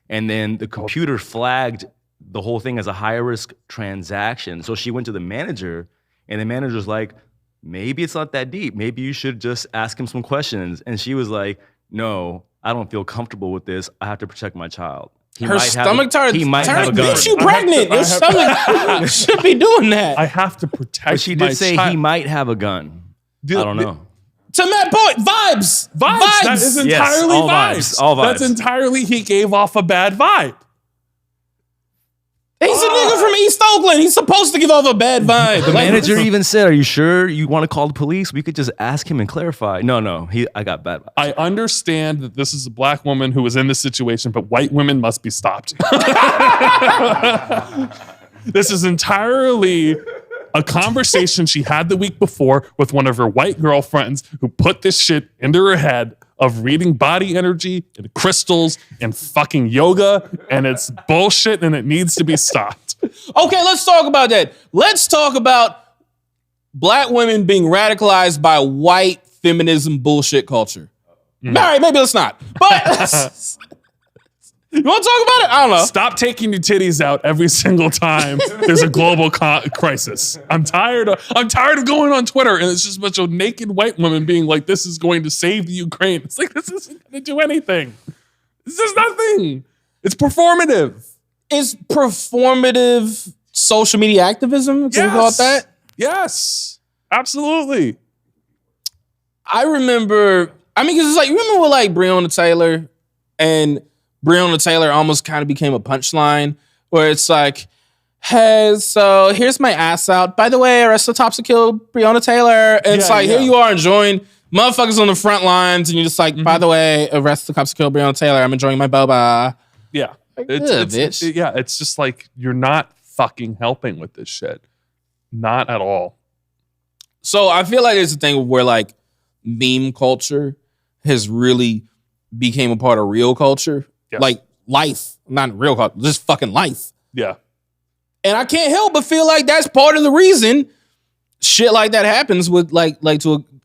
and then the computer flagged the whole thing as a high-risk transaction. So she went to the manager, and the manager's like, maybe it's not that deep. Maybe you should just ask him some questions. And she was like, no, I don't feel comfortable with this. I have to protect my child. Her stomach turned. He might have a gun. Bitch, you pregnant. Your stomach should be doing that. I have to protect my child. But she did say he might have a gun. I don't know. To that point, vibes. That is entirely all vibes. All vibes. That's entirely, he gave off a bad vibe. He's a nigga from East Oakland. He's supposed to give off a bad vibe. The manager even said, are you sure you want to call the police? We could just ask him and clarify. No, I got bad vibes. I understand that this is a black woman who was in this situation, but white women must be stopped. This is entirely a conversation she had the week before with one of her white girlfriends who put this shit into her head of reading body energy and crystals and fucking yoga, and it's bullshit and it needs to be stopped. Okay, let's talk about that. Let's talk about black women being radicalized by white feminism bullshit culture. All right, maybe let's not. But You want to talk about it? I don't know. Stop taking your titties out every single time there's a global crisis. I'm tired of going on Twitter and it's just a bunch of naked white women being like, this is going to save the Ukraine. It's like, this isn't going to do anything. This is nothing. It's performative. It's performative social media activism. Can we call it that? Yes. Absolutely. I remember, because it's like, you remember with like Breonna Taylor, and Breonna Taylor almost kind of became a punchline where it's like, hey, so here's my ass out. By the way, arrest the cops to kill Breonna Taylor. And it's like, here you are enjoying motherfuckers on the front lines, and you're just like, by the way, arrest the cops to kill Breonna Taylor. I'm enjoying my boba. Yeah. Like, bitch. It's just like, you're not fucking helping with this shit. Not at all. So I feel like it's a thing where like meme culture has really became a part of real culture. Yes. Like life, not real culture, just fucking life. Yeah. And I can't help but feel like that's part of the reason shit like that happens with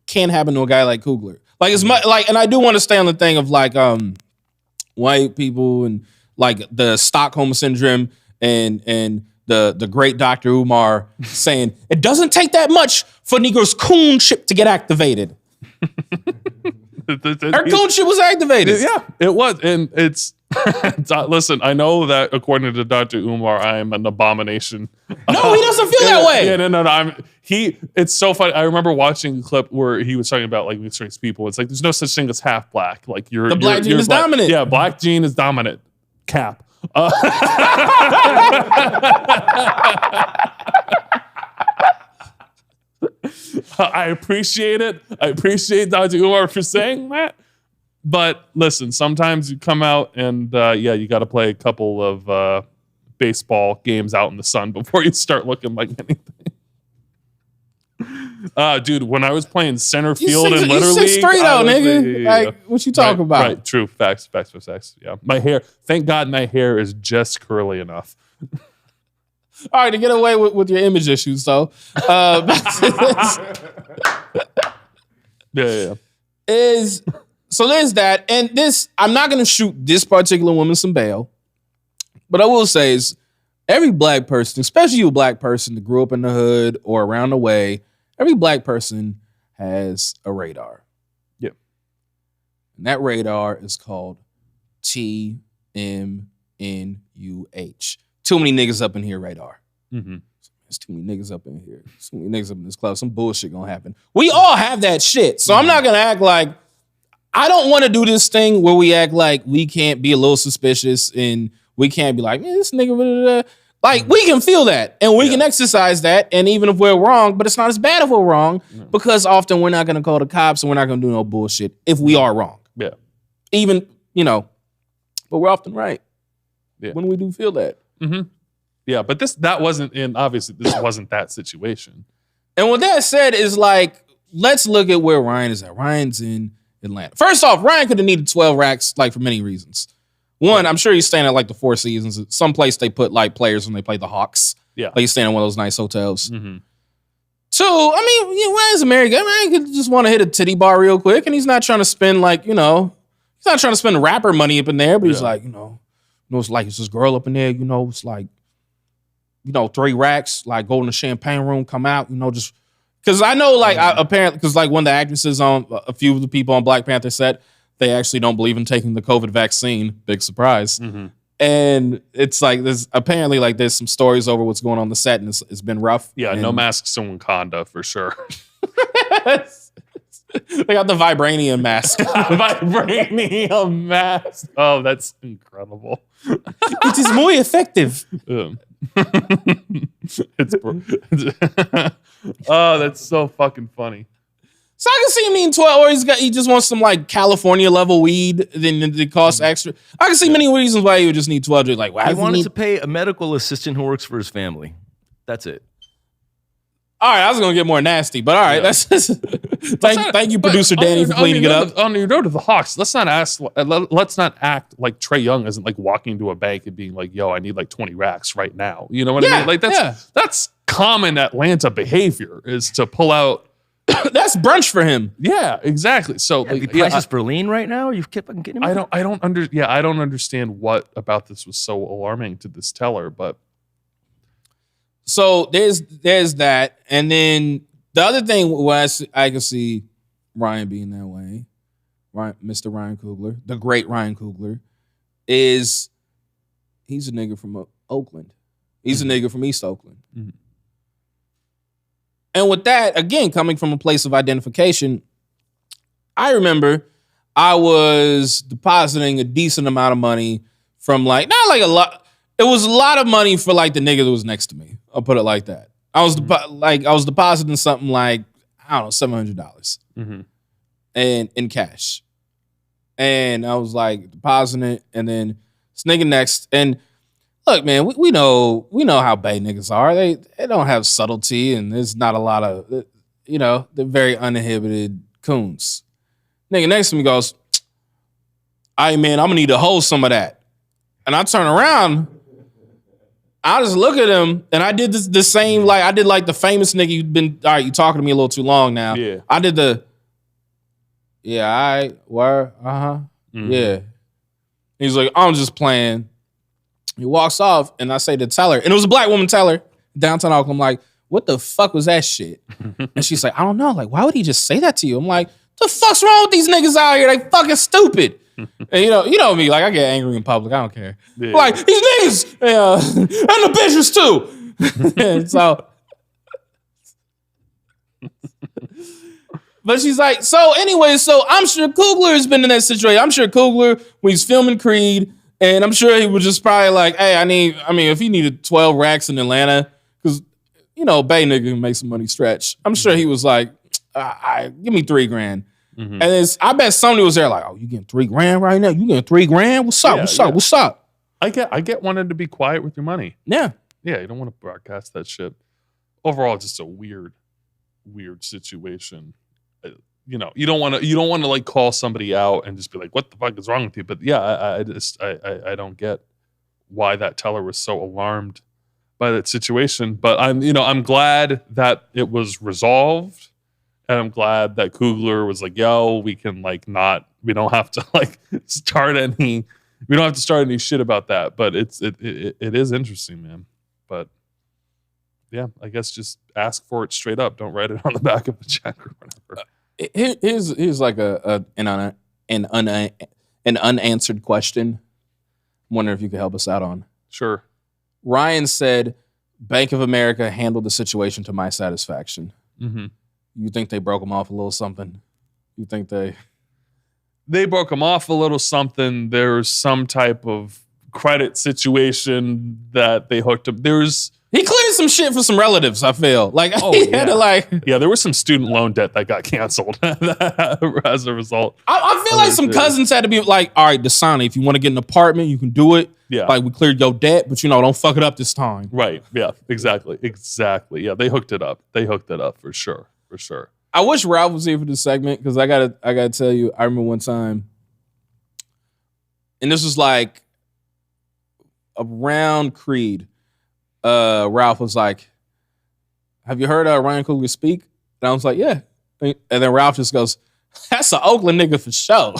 can happen to a guy like Coogler. Like as much like, and I do want to stay on the thing of like white people and like the Stockholm syndrome and the great Dr. Umar saying it doesn't take that much for Negro's Coon ship to get activated. Her Coon ship was activated. Yeah, it was. And it's, listen, I know that according to Dr. Umar, I am an abomination. No, he doesn't feel that way. Yeah, no. It's so funny. I remember watching a clip where he was talking about like mixed race people. It's like, there's no such thing as half black. Like the black gene is dominant. Yeah, black gene is dominant. Cap. I appreciate it. I appreciate Dr. Umar for saying that. But listen, sometimes you come out and you got to play a couple of baseball games out in the sun before you start looking like anything. Dude, when I was playing center field in Little League, straight out, nigga. Like, what you talking about? Right, true. Facts. Yeah. My hair, thank God my hair is just curly enough. All right, to get away with your image issues, though. Yeah. So there's that. And this, I'm not going to shoot this particular woman some bail. But I will say is every black person, especially you a black person that grew up in the hood or around the way, every black person has a radar. Yep. And that radar is called TMNUH. Too many niggas up in here radar. Mm-hmm. There's too many niggas up in here. Too many niggas up in this club. Some bullshit gonna happen. We all have that shit. So I'm not gonna act like, I don't want to do this thing where we act like we can't be a little suspicious and we can't be like, man, this nigga, blah, blah, blah. Like, we can feel that and we can exercise that. And even if we're wrong, but it's not as bad if we're wrong because often we're not going to call the cops and we're not going to do no bullshit if we are wrong. Yeah. Even, but we're often right when we do feel that. Mm-hmm. Yeah, but that wasn't obviously this wasn't that situation. And with that said is like, let's look at where Ryan is at. Ryan's in Atlanta. First off, Ryan could have needed 12 racks, like for many reasons. One, I'm sure he's staying at like the Four Seasons. Someplace they put like players when they play the Hawks. Yeah. Like he's staying in one of those nice hotels. Mm-hmm. Two, Ryan's a married guy. Ryan could just want to hit a titty bar real quick. And he's not trying to spend like, he's not trying to spend rapper money up in there. But he's like, it's like it's this girl up in there, it's like, 3 racks, like go in the champagne room, come out, just. Because I know like apparently, because like one of the actresses on a few of the people on Black Panther set, they actually don't believe in taking the COVID vaccine. Big surprise. Mm-hmm. And it's like there's some stories over what's going on the set, and it's been rough. Yeah, no masks in Wakanda for sure. They got the vibranium mask. Vibranium mask. Oh, that's incredible. It is muy effective. Oh, that's so fucking funny. So I can see him eating 12, or he just wants some like California level weed, then it costs extra. I can see many reasons why he would just need 12. Like, why he wanted to pay a medical assistant who works for his family. That's it. All right, I was gonna get more nasty, but all right, that's thank you, producer Danny, for cleaning it up. On your note of the Hawks, let's not act like Trae Young isn't like walking to a bank and being like, "Yo, I need like 20 racks right now." You know what I mean? Like that's common Atlanta behavior is to pull out That's brunch for him. Yeah, exactly. So The price is for lean right now. You keep fucking kidding me? I don't understand what about this was so alarming to this teller, but So there's that, and then the other thing was I can see Ryan being that way. Mr. Ryan Coogler, the great Ryan Coogler, is he's a nigga from Oakland. He's a nigga from East Oakland. Mm-hmm. And with that, again, coming from a place of identification, I remember I was depositing a decent amount of money from not like a lot. It was a lot of money for like the nigga that was next to me. I'll put it like that. I was depositing something like, I don't know, $700 and in cash. And I was like depositing it, and then this nigga next. And look, man, we know how Bay niggas are. They don't have subtlety, and there's not a lot of, they're very uninhibited coons. Nigga next to me goes, all right, man, I'm gonna need to hold some of that. And I turn around, I just look at him, and I did the same, like I did like the famous nigga, all right, you talking to me a little too long now. Yeah. I did all right, where, yeah. He's like, I'm just playing. He walks off, and I say to teller, and it was a black woman teller, downtown Oakland. I'm like, what the fuck was that shit? And she's like, I don't know. Like, why would he just say that to you? I'm like, the fuck's wrong with these niggas out here? They fucking stupid. And you know me, like I get angry in public. I don't care. Yeah. Like these niggas and the bitches too. And so, but she's like, so anyway, so I'm sure Coogler has been in that situation. I'm sure Coogler, when he's filming Creed, and I'm sure he was just probably like, hey, if he needed 12 racks in Atlanta, because Bay nigga can make some money stretch. I'm sure he was like, give me $3,000. And I bet somebody was there like, oh, you getting $3,000 right now? You getting $3,000? What's up? What's up? I get wanting to be quiet with your money. Yeah. Yeah, you don't want to broadcast that shit. Overall, it's just a weird situation. You don't want to like call somebody out and just be like, what the fuck is wrong with you? But yeah, I don't get why that teller was so alarmed by that situation. But I'm glad that it was resolved. And I'm glad that Coogler was like, yo, we can we don't have to start any shit about that. But it is interesting, man. But yeah, I guess just ask for it straight up. Don't write it on the back of the check or whatever. Here's like an unanswered question. I'm wondering if you could help us out on. Sure. Ryan said, Bank of America handled the situation to my satisfaction. Mm-hmm. You think they broke him off a little something? You think they broke him off a little something? There's some type of credit situation that they hooked up. He cleared some shit for some relatives, I feel. Like, he had to Yeah, there was some student loan debt that got canceled as a result. I feel like some cousins had to be like, all right, Dasani, if you want to get an apartment, you can do it. Yeah. Like, we cleared your debt, but don't fuck it up this time. Right. Yeah, exactly. Yeah, they hooked it up. For sure. I wish Ralph was here for this segment, because I gotta tell you, I remember one time, and this was like around Creed. Ralph was like, have you heard Ryan Coogler speak? And I was like, yeah. And then Ralph just goes, that's an Oakland nigga for sure.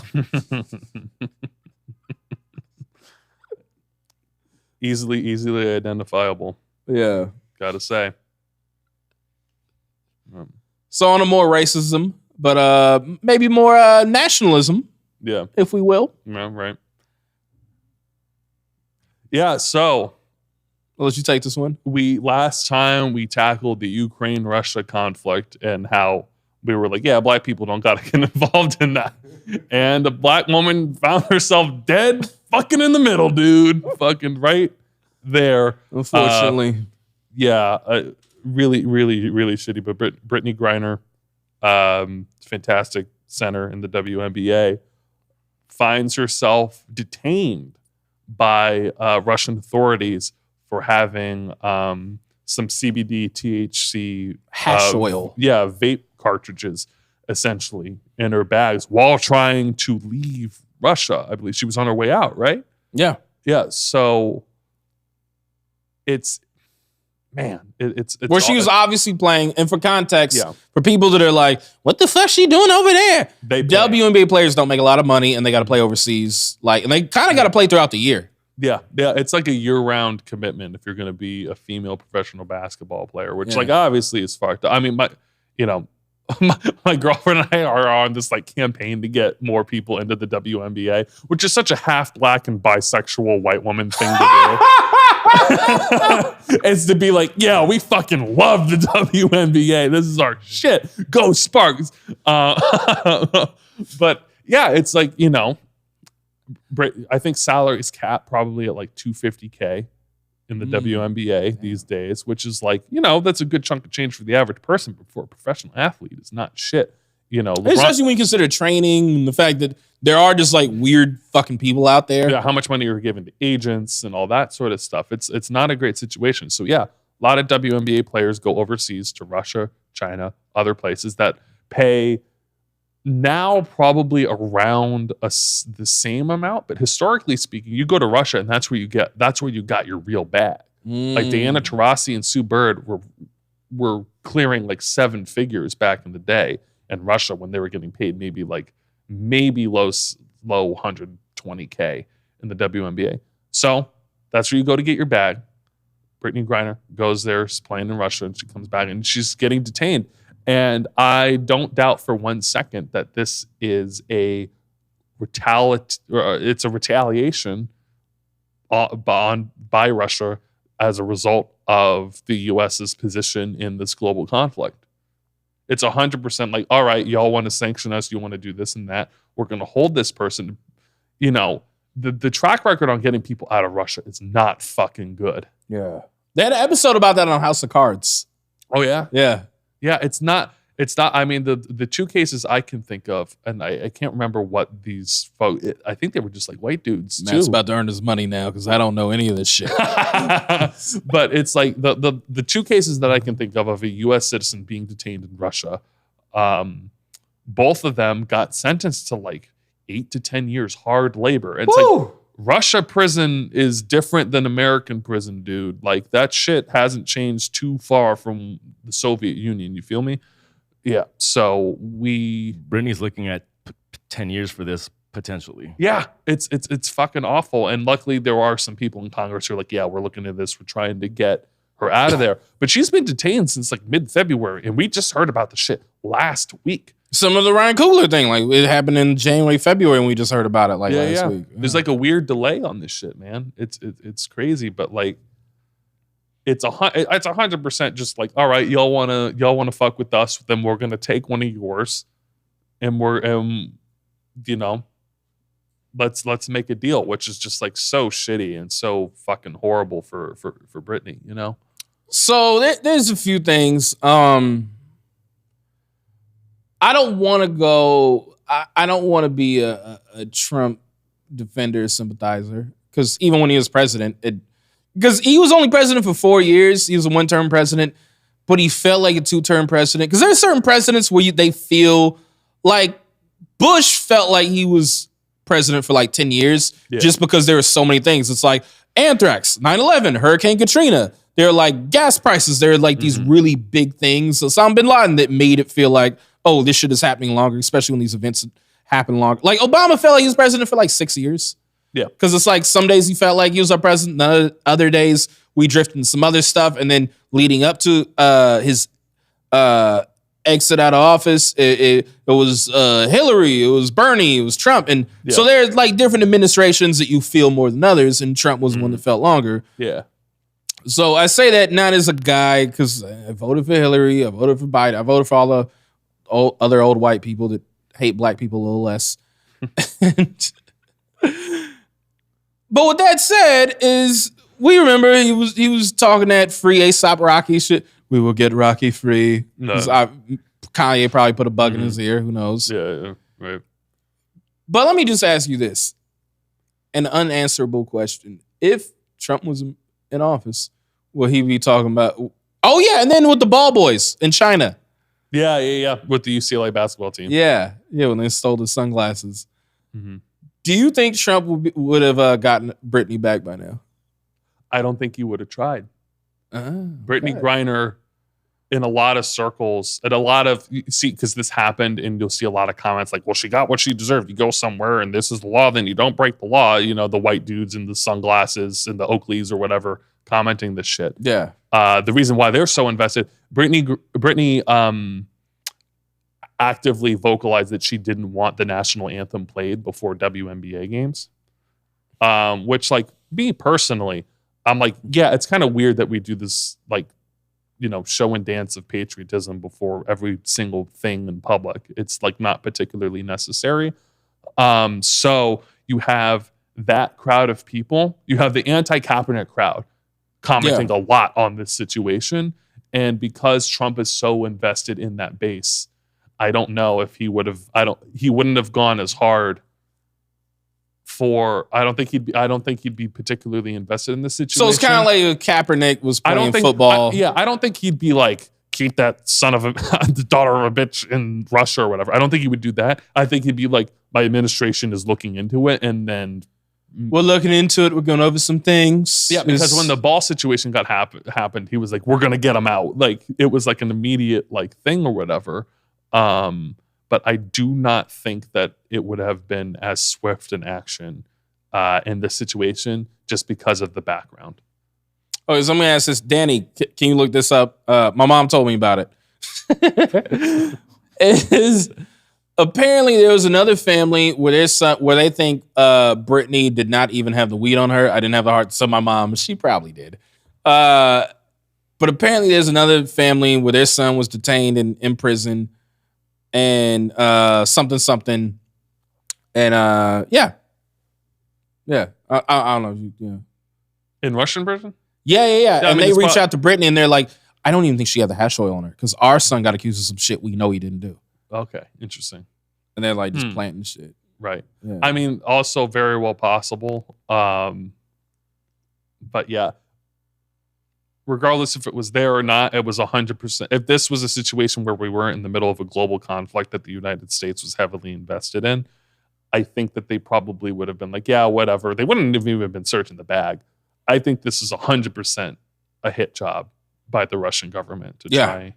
Easily identifiable. Yeah. Gotta say. So on a more racism, but maybe more nationalism. Yeah. If we will. Yeah, right. Yeah, so I'll let you take this one. Last time we tackled the Ukraine-Russia conflict and how we were like, yeah, black people don't gotta get involved in that. And a black woman found herself dead fucking in the middle, dude. Fucking right there. Unfortunately. Really, really, really shitty. But Brittany Griner, fantastic center in the WNBA, finds herself detained by Russian authorities for having some CBD, THC, hash oil. Vape cartridges, essentially, in her bags while trying to leave Russia. I believe she was on her way out, right? Yeah. Yeah. So it's man, it's where she was obviously playing. And for context, Yeah. for people that are like, what the fuck she doing over there? They play. WNBA players don't make a lot of money and they got to play overseas. Like, and they kind of got to play throughout the year. Yeah, it's like a year-round commitment if you're going to be a female professional basketball player, which Yeah. like obviously is fucked up. I mean, my girlfriend and I are on this like campaign to get more people into the WNBA, which is such a half black and bisexual white woman thing to do. It's to be like, yeah, we fucking love the WNBA. This is our shit. Go Sparks. But yeah, it's like, I think salaries cap probably at like $250K in the WNBA these days, which is like, that's a good chunk of change for the average person, but for a professional athlete, it's not shit. Especially when you consider training and the fact that there are just like weird fucking people out there. Yeah, how much money you're given to agents and all that sort of stuff. It's not a great situation. So yeah, a lot of WNBA players go overseas to Russia, China, other places that pay now probably around the same amount, but historically speaking, you go to Russia and that's where you got your real bag. Like Diana Taurasi and Sue Bird were clearing like 7 figures back in the day in Russia when they were getting paid maybe low 120K in the WNBA. So that's where you go to get your bag. Brittany Griner goes there, she's playing in Russia, and she comes back and she's getting detained. And I don't doubt for 1 second that this is a retaliation by Russia as a result of the U.S.'s position in this global conflict. It's 100% like, all right, y'all want to sanction us, you want to do this and that. We're going to hold this person. The track record on getting people out of Russia is not fucking good. Yeah. They had an episode about that on House of Cards. Oh, yeah? Yeah. Yeah, it's not. I mean, the 2 cases I can think of, and I can't remember what these folks. I think they were just like white dudes. Matt's too. about to earn his money now because I don't know any of this shit. But it's like the 2 cases that I can think of a U.S. citizen being detained in Russia. Both of them got sentenced to like 8 to 10 years hard labor. And it's like Russia prison is different than American prison, dude. Like that shit hasn't changed too far from the Soviet Union. You feel me? Yeah. So Brittany's looking at 10 years for this potentially. Yeah, it's fucking awful. And luckily there are some people in Congress who are like, yeah, we're looking at this. We're trying to get her out of there. But she's been detained since like mid-February. And we just heard about the shit last week. Some of the Ryan Coogler thing, like it happened in January, February, and we just heard about it last week. Yeah. There's like a weird delay on this shit, man. It's crazy, but like it's 100% just like, all right, y'all wanna fuck with us, then we're gonna take one of yours, and let's make a deal, which is just like so shitty and so fucking horrible for Brittany, So there's a few things. I don't want to go. I don't want to be a Trump defender, sympathizer, because even when he was president, because he was only president for 4 years, he was a 1-term president, but he felt like a 2-term president. Because there are certain presidents where they feel like Bush felt like he was president for like 10 years, just because there were so many things. It's like anthrax, 9/11, Hurricane Katrina. There are like gas prices. There are like these really big things. Osama bin Laden that made it feel like, oh, this shit is happening longer, especially when these events happen longer. Like Obama felt like he was president for like 6 years. Yeah. Because it's like some days he felt like he was our president. Other days we drifted into some other stuff. And then leading up to his exit out of office, it was Hillary, it was Bernie, it was Trump. And so there's like different administrations that you feel more than others. And Trump was one that felt longer. Yeah. So I say that not as a guy, because I voted for Hillary, I voted for Biden, I voted for all the other old white people that hate black people a little less. But with that said, is we remember he was talking that free ASAP Rocky shit. We will get Rocky free. No. Kanye probably put a bug in his ear. Who knows? Yeah, right. But let me just ask you this. An unanswerable question. If Trump was in office, will he be talking about... Oh, yeah, and then with the ball boys in China. Yeah. With the UCLA basketball team. Yeah, when they stole the sunglasses. Mm-hmm. Do you think Trump would have gotten Brittany back by now? I don't think he would have tried. Brittany Griner, in a lot of circles, and a lot of, because this happened, and you'll see a lot of comments like, well, she got what she deserved. You go somewhere and this is the law, then you don't break the law. The white dudes in the sunglasses and the Oakleys or whatever commenting this shit. Yeah. The reason why they're so invested, Brittany actively vocalized that she didn't want the national anthem played before WNBA games. Which, like, me personally, I'm like, yeah, it's kind of weird that we do this, like, show and dance of patriotism before every single thing in public. It's like not particularly necessary. So you have that crowd of people. You have the anti-Kaepernick crowd commenting a lot on this situation. And because Trump is so invested in that base, I don't know if he wouldn't have gone as hard I don't think he'd be particularly invested in this situation. So it's kind of like if Kaepernick was playing football. I don't think he'd be like, keep that son of the daughter of a bitch in Russia or whatever. I don't think he would do that. I think he'd be like, my administration is looking into it, and then we're looking into it. We're going over some things. Yeah, because when the ball situation happened, he was like, we're going to get him out. Like, it was like an immediate like thing or whatever. But I do not think that it would have been as swift an action in this situation just because of the background. Oh, so I'm going to ask this. Danny, can you look this up? My mom told me about it. Apparently there was another family where their son, where they think Brittany did not even have the weed on her. I didn't have the heart to tell my mom. She probably did. But apparently there's another family where their son was detained in prison. And something, and yeah. I don't know. Yeah. In Russian prison? Yeah. And they reach out to Brittany, and they're like, I don't even think she had the hash oil on her because our son got accused of some shit we know he didn't do. Okay, interesting. And they're like just planting shit. Right. Yeah. I mean, also very well possible. But yeah. Regardless if it was there or not, it was 100%. If this was a situation where we weren't in the middle of a global conflict that the United States was heavily invested in, I think that they probably would have been like, yeah, whatever. They wouldn't have even been searching the bag. I think this is 100% a hit job by the Russian government to try.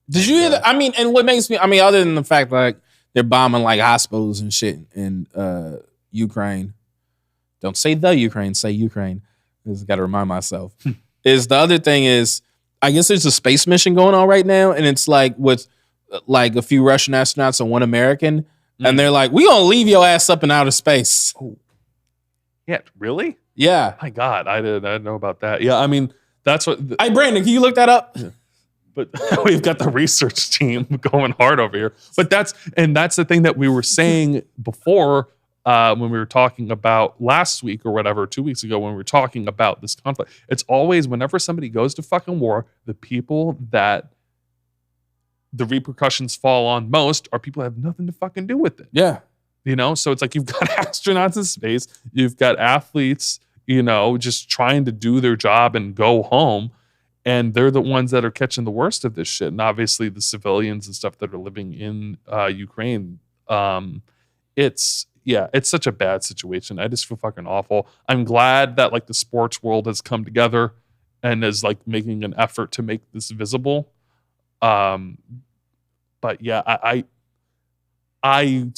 Did you hear that? I mean, and what makes me, other than the fact like they're bombing like hospitals and shit in Ukraine. Don't say the Ukraine, say Ukraine. I just got to remind myself. Is the other thing is, I guess there's a space mission going on right now, and it's like with like a few Russian astronauts and one American, and they're like, "We gonna leave your ass up in outer space." Oh. Yeah, really? Yeah. My God, I didn't know about that. Yeah, I mean, that's what. Hey, Brandon, can you look that up? Yeah. But we've got the research team going hard over here. But that's the thing that we were saying before. When we were talking about last week or whatever, 2 weeks ago, when we were talking about this conflict, it's always whenever somebody goes to fucking war, the people that the repercussions fall on most are people who have nothing to fucking do with it. Yeah. So it's like you've got astronauts in space, you've got athletes, just trying to do their job and go home. And they're the ones that are catching the worst of this shit. And obviously the civilians and stuff that are living in Ukraine, it's such a bad situation. I just feel fucking awful. I'm glad that like the sports world has come together and is like making an effort to make this visible. But yeah, I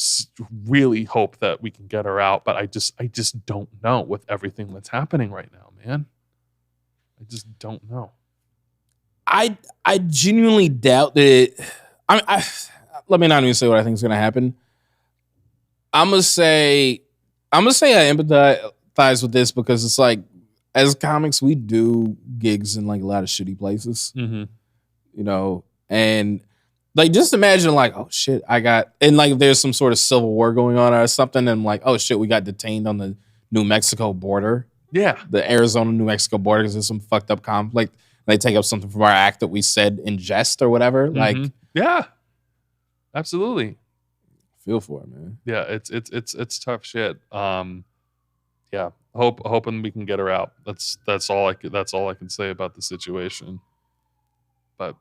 really hope that we can get her out, but I just don't know with everything that's happening right now, man. I just don't know. I genuinely doubt that let me not even say what I think is going to happen. I'm gonna say I empathize with this because it's like, as comics, we do gigs in like a lot of shitty places, and like just imagine like, oh shit, and like if there's some sort of civil war going on or something, and like, oh shit, we got detained on the New Mexico border, the Arizona New Mexico border because there's some fucked up conflict. They take up something from our act that we said in jest or whatever, like, yeah, absolutely. Feel for it, man. Yeah, it's tough shit. Yeah, hoping we can get her out. That's all I can say about the situation. But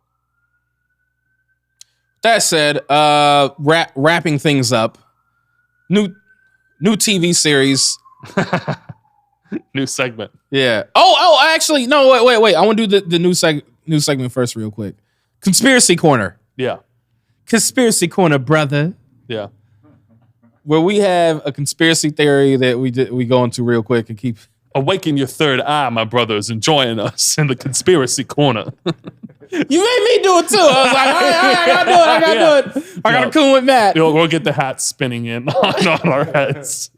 that said, wrapping things up, new TV series New segment. Yeah. Oh, actually, no, wait. I want to do the new segment first real quick. Conspiracy Corner. Yeah. Conspiracy Corner, brother. Yeah. Where we have a conspiracy theory that we go into real quick and keep... Awaken your third eye, my brothers, and join us in the Conspiracy Corner. You made me do it too. I was like, all right, I gotta do it. I gotta Coon with Matt. We'll get the hat spinning in on our heads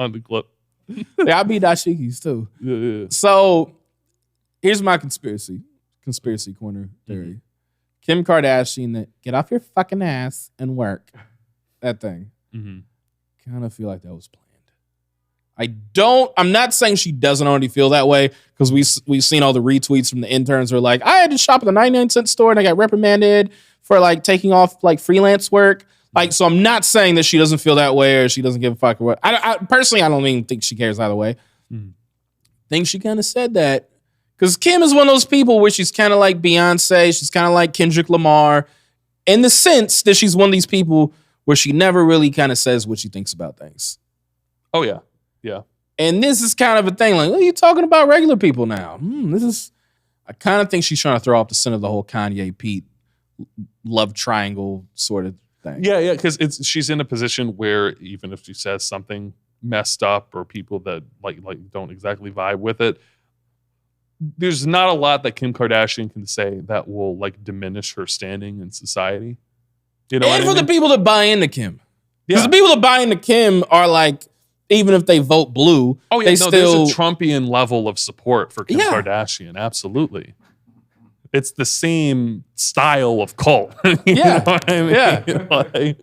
on the clip. Yeah, I'll be dashikis too. Yeah. So here's my conspiracy corner theory. Kim Kardashian, get off your fucking ass and work. That thing. Kind of feel like that was planned. I'm not saying she doesn't already feel that way, because we've seen all the retweets from the interns who are like, I had to shop at the 99-cent store and I got reprimanded for like taking off like freelance work. Like, so I'm not saying that she doesn't feel that way or she doesn't give a fuck or what. I personally, I don't even think she cares either way. Think she kind of said that because Kim is one of those people where she's kind of like Beyonce. She's kind of like Kendrick Lamar in the sense that she's one of these people where she never really kind of says what she thinks about things. Oh, yeah. Yeah. And this is kind of a thing like, what are you talking about regular people now? I kind of think she's trying to throw off the center of the whole Kanye Pete love triangle sort of thing. Yeah, because she's in a position where even if she says something messed up or people that like don't exactly vibe with it, there's not a lot that Kim Kardashian can say that will like diminish her standing in society. You know, and for the people that buy into Kim. Because Yeah. the people that buy into Kim are like, even if they vote blue, there's a Trumpian level of support for Kim Kardashian. Absolutely. It's the same style of cult. You know what I mean? Yeah. Like,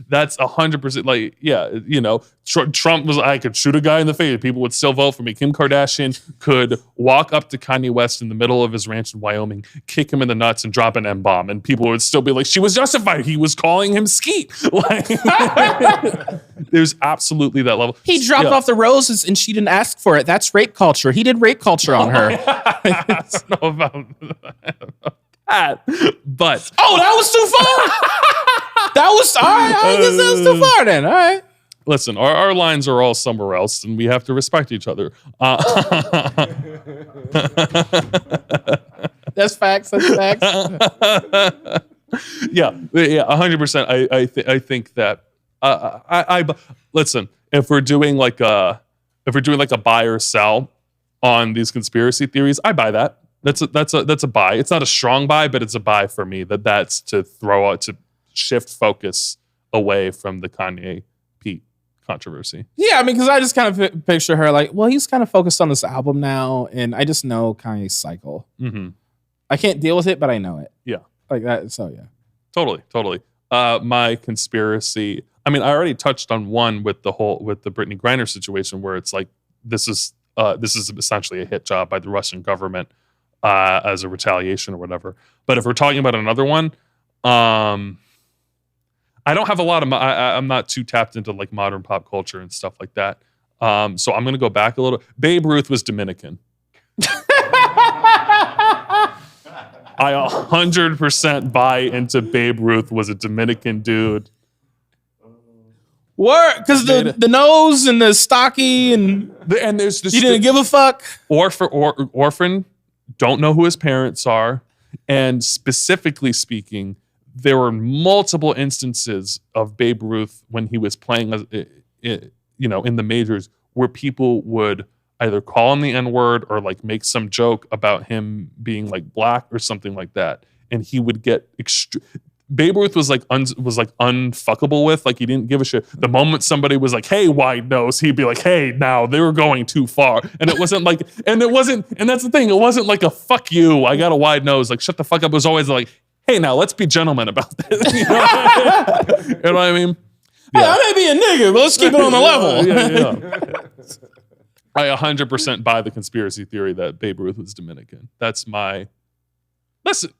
that's 100%. Like, yeah, you know, Trump was, I could shoot a guy in the face. People would still vote for me. Kim Kardashian could walk up to Kanye West in the middle of his ranch in Wyoming, kick him in the nuts, and drop an M-bomb. And people would still be like, she was justified. He was calling him skeet. Like, there's absolutely that level. He dropped off the roses and she didn't ask for it. That's rape culture. He did rape culture on her. I don't know about that. But that was too far. That was all right. I guess that was too far then. All right. Listen, our lines are all somewhere else, and we have to respect each other. That's facts. That's facts. Yeah, 100%. I think that I listen. If we're doing like a buy or sell on these conspiracy theories, I buy that. That's a buy. It's not a strong buy, but it's a buy for me. That's to throw out to shift focus away from the Kanye Pete controversy. Yeah, I mean, because I just kind of picture her like, well, he's kind of focused on this album now, and I just know Kanye's cycle. I can't deal with it, but I know it. Yeah, like that. So yeah, totally. My conspiracy. I mean, I already touched on one with the Brittany Griner situation, where it's like this is essentially a hit job by the Russian government as a retaliation or whatever. But if we're talking about another one, I don't have a lot of. I'm not too tapped into like modern pop culture and stuff like that. So I'm going to go back a little. Babe Ruth was Dominican. I 100% buy into Babe Ruth was a Dominican dude. What? Because the nose and the stocky and there's this. You didn't give a fuck. Orphan. Don't know who his parents are, and specifically speaking, there were multiple instances of Babe Ruth when he was playing, in the majors, where people would either call him the N-word or like make some joke about him being like black or something like that, and he would get Babe Ruth was like unfuckable with. Like, he didn't give a shit. The moment somebody was like, "Hey, wide nose," he'd be like, "Hey, now they were going too far." And it wasn't like, and that's the thing. It wasn't like a "fuck you, I got a wide nose." Like, shut the fuck up. It was always like, "Hey, now let's be gentlemen about this." You know what I mean? Yeah. Hey, I may be a nigga, but let's keep it on the level. Yeah. I 100% buy the conspiracy theory that Babe Ruth was Dominican. That's my. Listen.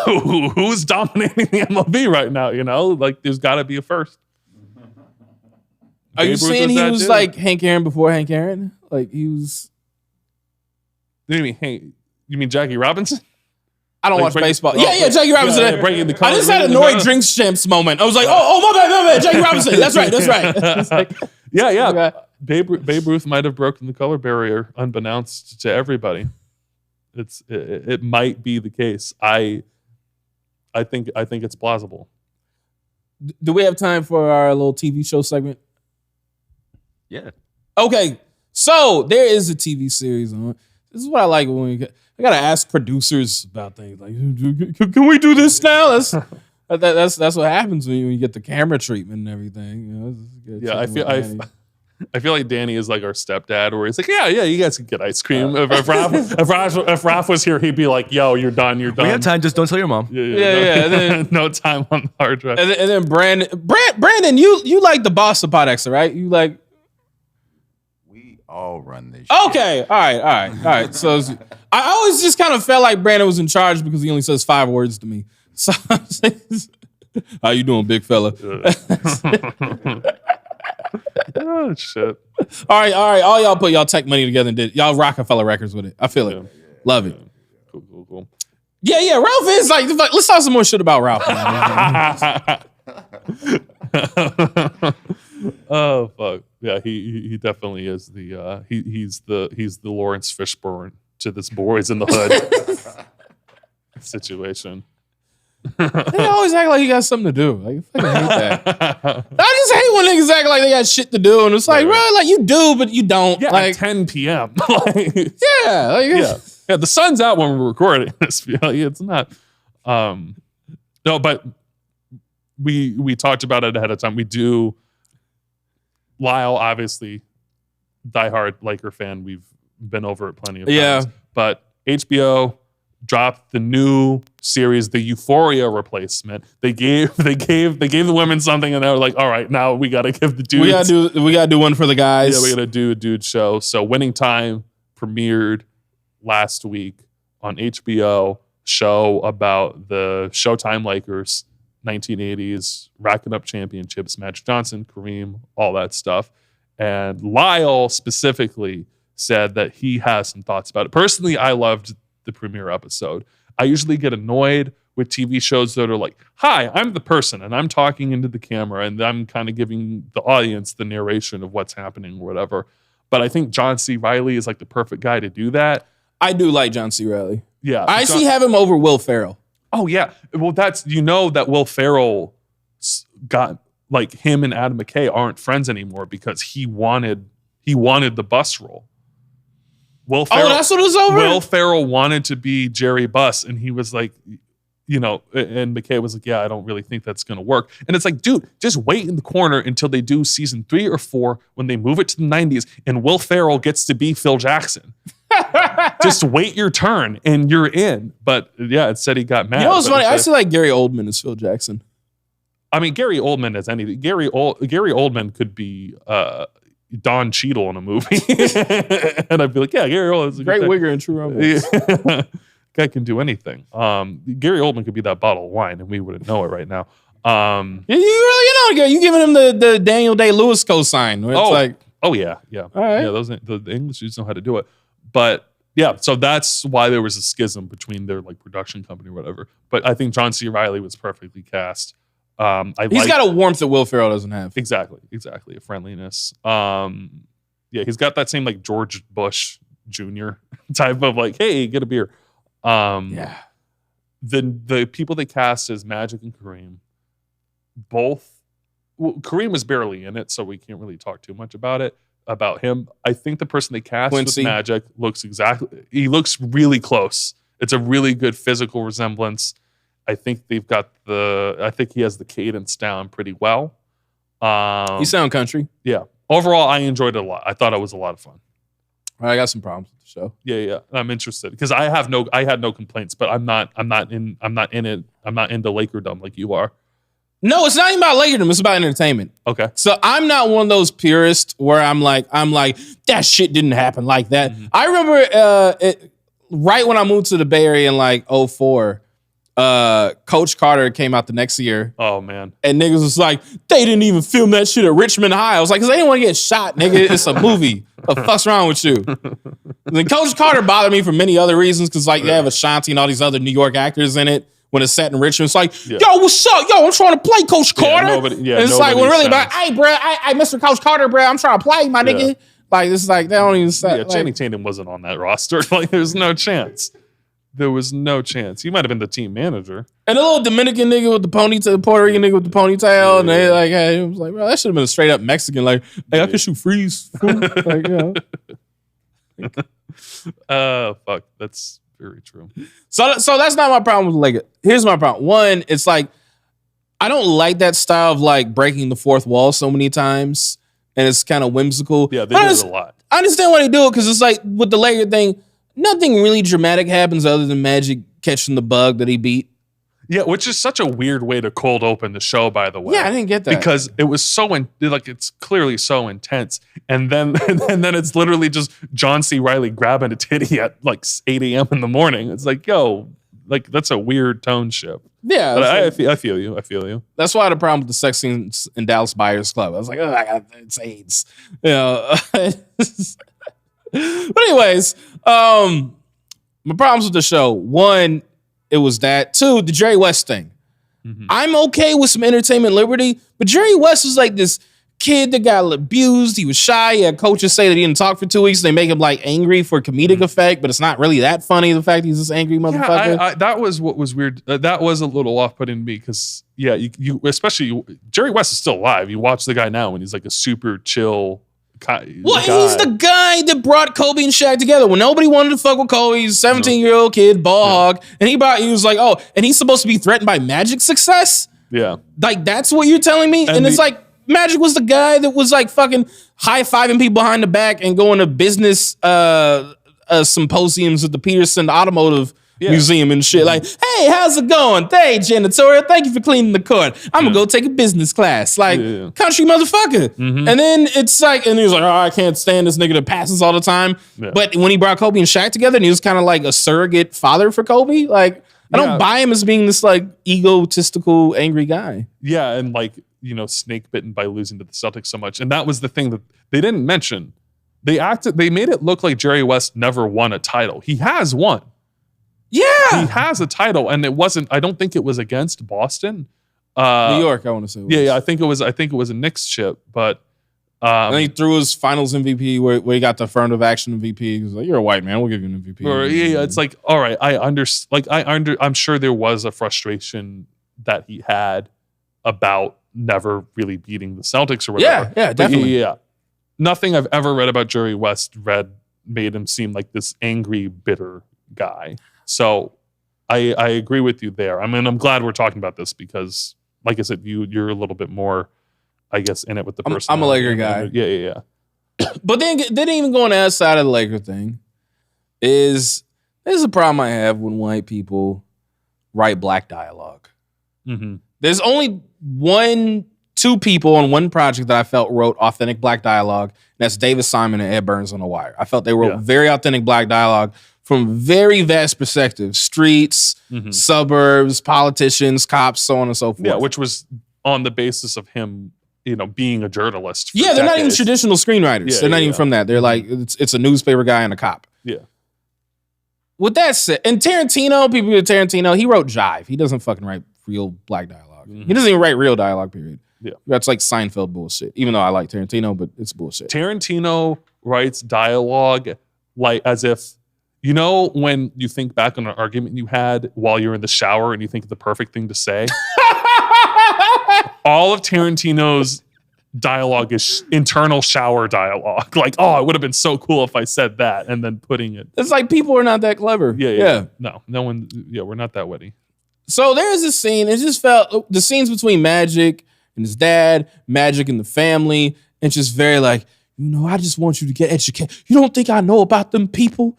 Who's dominating the MLB right now? You know, like, there's got to be a first. Are you saying he was like Hank Aaron before Hank Aaron? Like, he was. What do you mean? Hey, you mean Jackie Robinson? I don't watch baseball. Yeah, Jackie Robinson. I just had a Nori Drinks Champs moment. I was like, oh, my bad. Jackie Robinson. That's right. Yeah. Babe Ruth might have broken the color barrier unbeknownst to everybody. It might be the case. I think it's plausible. Do we have time for our little TV show segment? Yeah. Okay, so there is a TV series on. This is what I like when I gotta ask producers about things like, can we do this now? That's what happens when you get the camera treatment and everything. You know, yeah, I feel like Danny is like our stepdad, where he's like, yeah, you guys can get ice cream. If Raph was here, he'd be like, yo, you're done. We have time. Just don't tell your mom. Yeah. Then, no time on the hard drive. And then Brandon, you like the boss of Podexa, right? You like. We all run this. Okay, all right. So I always just kind of felt like Brandon was in charge because he only says 5 words to me. So how you doing, big fella? Oh shit! All right. All y'all put y'all tech money together and did y'all Rockefeller Records with it. I feel it. Love it. Cool. Yeah. Ralph is like, let's talk some more shit about Ralph. Oh fuck! Yeah, he definitely is the he's the Lawrence Fishburne to this Boys in the Hood situation. They always act like you got something to do. Like, I fucking hate that. I just hate when niggas act like they got shit to do, and it's like, bro, like you do, but you don't. Yeah, like at 10 p.m. yeah. The sun's out when we're recording this. It's not. No, but we talked about it ahead of time. We do. Lyall, obviously, diehard Laker fan. We've been over it plenty of times. Yeah. But HBO dropped the new series, the Euphoria replacement. They gave the women something, and they were like, "All right, now we got to give the dudes. We gotta do one for the guys. Yeah, we got to do a dude show." So, Winning Time premiered last week on HBO. Show about the Showtime Lakers, 1980s, racking up championships, Magic Johnson, Kareem, all that stuff. And Lyall specifically said that he has some thoughts about it. Personally, I loved the premiere episode. I usually get annoyed with TV shows that are like, hi, I'm the person and I'm talking into the camera and I'm kind of giving the audience the narration of what's happening or whatever. But I think John C. Reilly is like the perfect guy to do that. I do like John C. Reilly. Yeah. I actually have him over Will Ferrell. Oh, yeah. Well, that Will Ferrell got, like, him and Adam McKay aren't friends anymore because he wanted the bus role. Will Ferrell, that's what it was over? Will Ferrell wanted to be Jerry Buss, and he was like, and McKay was like, yeah, I don't really think that's going to work. And it's like, dude, just wait in the corner until they do season 3 or 4 when they move it to the 90s and Will Ferrell gets to be Phil Jackson. Just wait your turn and you're in. But yeah, it said he got mad. You know what's funny? I still like Gary Oldman as Phil Jackson. I mean, Gary Oldman as anything. Gary Oldman could be Don Cheadle in a movie. And I'd be like, yeah, Gary Oldman's a great wigger in True Romance. Guy can do anything. Gary Oldman could be that bottle of wine and we wouldn't know it right now. You giving him the Daniel Day-Lewis cosign. Where it's like, oh yeah. All right. Yeah, the English dudes know how to do it. But yeah, so that's why there was a schism between their like production company or whatever. But I think John C. Reilly was perfectly cast. He's got a warmth that Will Ferrell doesn't have. Exactly, a friendliness. He's got that same like George Bush Jr. type of like, hey, get a beer. The people they cast as Magic and Kareem, Kareem was barely in it, so we can't really talk too much about him. I think the person they cast Quincy. with Magic he looks really close. It's a really good physical resemblance. I think he has the cadence down pretty well. You sound country. Yeah. Overall, I enjoyed it a lot. I thought it was a lot of fun. I got some problems with the show. Yeah. I'm interested because I had no complaints, but I'm not in it. I'm not into Lakerdom like you are. No, it's not even about Lakerdom. It's about entertainment. Okay. So I'm not one of those purists where I'm like, that shit didn't happen like that. Mm-hmm. I remember right when I moved to the Bay Area in like 2004, Coach Carter came out the next year. Oh, man. And niggas was like, they didn't even film that shit at Richmond High. I was like, because they didn't want to get shot, nigga. It's a movie. What the fuck's wrong with you? Then Coach Carter bothered me for many other reasons because like they have Ashanti and all these other New York actors in it, when it's set in Richmond. It's like, Yeah. yo, what's up? Yo, I'm trying to play Coach Carter. And it's like, well, really, but hey, bro, I Mr. Coach Carter, bro, I'm trying to play, my nigga. Like, it's like, they don't even say. Yeah, Channing Tatum wasn't on that roster. Like, there's no chance. There was no chance. He might have been the team manager. And the little Dominican nigga with the ponytail, Puerto Rican nigga with the ponytail, and they like, hey, it was like, bro, that should have been a straight up Mexican. Like, hey, I can shoot freeze. Like, you know. Fuck, that's very true. So that's not my problem with the Lakers. Here's my problem. One, it's like, I don't like that style of like breaking the fourth wall so many times, and it's kind of whimsical. Yeah, they do it a lot. I understand why they do it because it's like with the Laker thing, nothing really dramatic happens other than Magic catching the bug that he beat. Yeah, which is such a weird way to cold open the show, by the way. Yeah, I didn't get that. Because it was so, like, it's clearly so intense. And then it's literally just John C. Reilly grabbing a titty at like 8 a.m. in the morning. It's like, yo, like, that's a weird tone shift. Yeah. But I feel you. I feel you. That's why I had a problem with the sex scenes in Dallas Buyers Club. I was like, oh, it's AIDS. You know. But anyways, my problems with the show. One, it was that. Two, the Jerry West thing. Mm-hmm. I'm okay with some entertainment liberty, but Jerry West was like this kid that got abused. He was shy. He had coaches say that he didn't talk for 2 weeks. They make him like angry for comedic effect, but it's not really that funny, the fact he's this angry motherfucker. Yeah, that was what was weird. That was a little off-putting to me because, yeah, you especially Jerry West is still alive. You watch the guy now and he's like a super chill guy. He's the guy that brought Kobe and Shaq together when nobody wanted to fuck with Kobe. He's a 17-year-old kid, ball hog, and he was like, oh, and he's supposed to be threatened by Magic's success? Yeah. Like, that's what you're telling me? And it's like, Magic was the guy that was like fucking high-fiving people behind the back and going to business symposiums at the Peterson Automotive Museum and shit. Like, hey, how's it going? Hey, janitorial, thank you for cleaning the court. I'm gonna go take a business class. Like, country motherfucker. Mm-hmm. And then it's like, and he was like, oh, I can't stand this nigga that passes all the time. Yeah. But when he brought Kobe and Shaq together, and he was kind of like a surrogate father for Kobe, like, I don't buy him as being this like egotistical, angry guy. Yeah, and like, you know, snake bitten by losing to the Celtics so much. And that was the thing that they didn't mention. They made it look like Jerry West never won a title. He has won. Yeah. He has a title, and I don't think it was against Boston. New York, I want to say. Yeah, I think it was a Knicks chip, but and then he threw his finals MVP where he got the affirmative action MVP. He was like, you're a white man, we'll give you an MVP. Or, it's like, all right, I'm sure there was a frustration that he had about never really beating the Celtics or whatever. Yeah, definitely. Yeah. Nothing I've ever read about Jerry West made him seem like this angry, bitter guy. So I agree with you there. I mean, I'm glad we're talking about this because, like I said, you're a little bit more, I guess, in it with the person. I'm a Laker guy. Yeah. But then even going to the other side of the Laker thing is a problem I have when white people write black dialogue. Mm-hmm. There's only two people on one project that I felt wrote authentic black dialogue. And that's David Simon and Ed Burns on The Wire. I felt they wrote very authentic black dialogue from very vast perspectives, streets, suburbs, politicians, cops, so on and so forth. Yeah, which was on the basis of him, you know, being a journalist. They're not even traditional screenwriters. They're not even from that. They're like, it's a newspaper guy and a cop. Yeah. With that said, and Tarantino, people get Tarantino, he wrote jive. He doesn't fucking write real black dialogue. Mm-hmm. He doesn't even write real dialogue, period. Yeah. That's like Seinfeld bullshit. Even though I like Tarantino, but it's bullshit. Tarantino writes dialogue like as if, you know, when you think back on an argument you had while you're in the shower and you think of the perfect thing to say? All of Tarantino's dialogue is internal shower dialogue. Like, oh, it would have been so cool if I said that, and then putting it. It's like people are not that clever. Yeah. No one. Yeah, we're not that witty. So there's this scene. It just felt the scenes between Magic and his dad, Magic and the family, and just very like, you know, I just want you to get educated. You don't think I know about them people?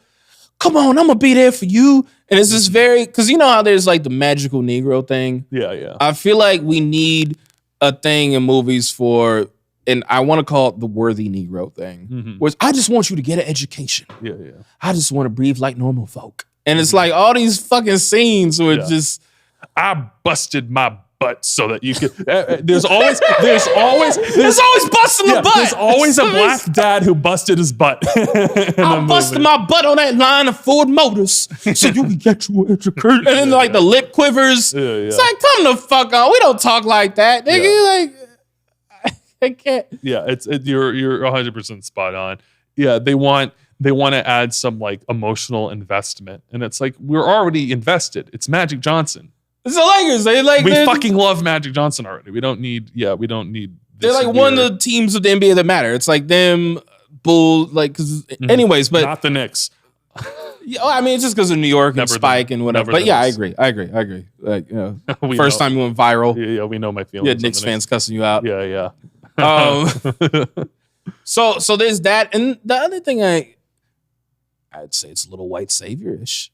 Come on, I'm gonna be there for you. And it's just very, because you know how there's like the magical Negro thing. Yeah. I feel like we need a thing in movies for, and I want to call it the worthy Negro thing, where I just want you to get an education. Yeah. I just want to breathe like normal folk. And it's like all these fucking scenes where it's just, I busted my but so that you can. There's always busting the butt. There's always a black dad who busted his butt. I'm busting my butt on that line of Ford Motors so you can get your education. And then like the lip quivers. Yeah. It's like, come the fuck on. We don't talk like that, nigga. Yeah. Like, I can't. Yeah, you're 100% spot on. Yeah, they want to add some like emotional investment, and it's like we're already invested. It's Magic Johnson. It's the Lakers. We fucking love Magic Johnson already. We don't need. They're like one of the teams of the NBA that matter. It's like them, Bull, like because anyways, but not the Knicks. Yeah, I mean, it's just because of New York and Spike and whatever. But yeah, I agree. Like, you know, first time you went viral. Yeah, we know my feelings. You had Knicks fans cussing you out. Yeah. So there's that, and the other thing I'd say it's a little white savior-ish.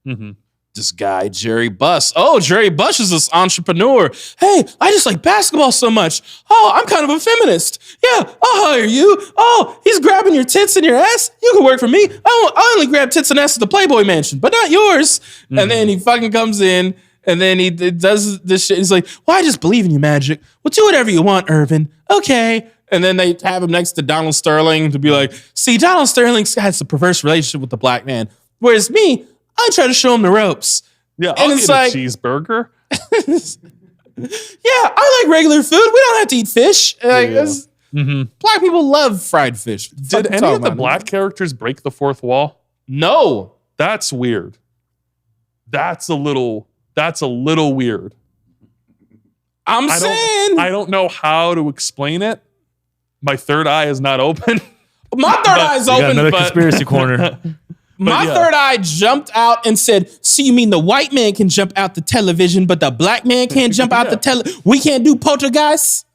Mm-hmm. This guy Jerry Buss. Oh, Jerry Buss is this entrepreneur. Hey, I just like basketball so much. Oh, I'm kind of a feminist. Yeah, I'll hire you. Oh, he's grabbing your tits and your ass. You can work for me. I only grab tits and ass at the Playboy Mansion, but not yours. Mm-hmm. And then he fucking comes in. And then he does this shit. He's like, well, I just believe in you, Magic. Well, do whatever you want, Irvin. Okay. And then they have him next to Donald Sterling to be like, see, Donald Sterling has a perverse relationship with the black man. Whereas me, I try to show him the ropes. Yeah, and I'll it's eat like, a cheeseburger. Yeah, I like regular food. We don't have to eat fish. Like, Black people love fried fish. Did any of the black characters break the fourth wall? No. That's weird. That's a little weird. I don't know how to explain it. My third eye is not open. My third eye is open. Another conspiracy corner. My third eye jumped out and said, so you mean the white man can jump out the television, but the black man can't jump out the we can't do poltergeist?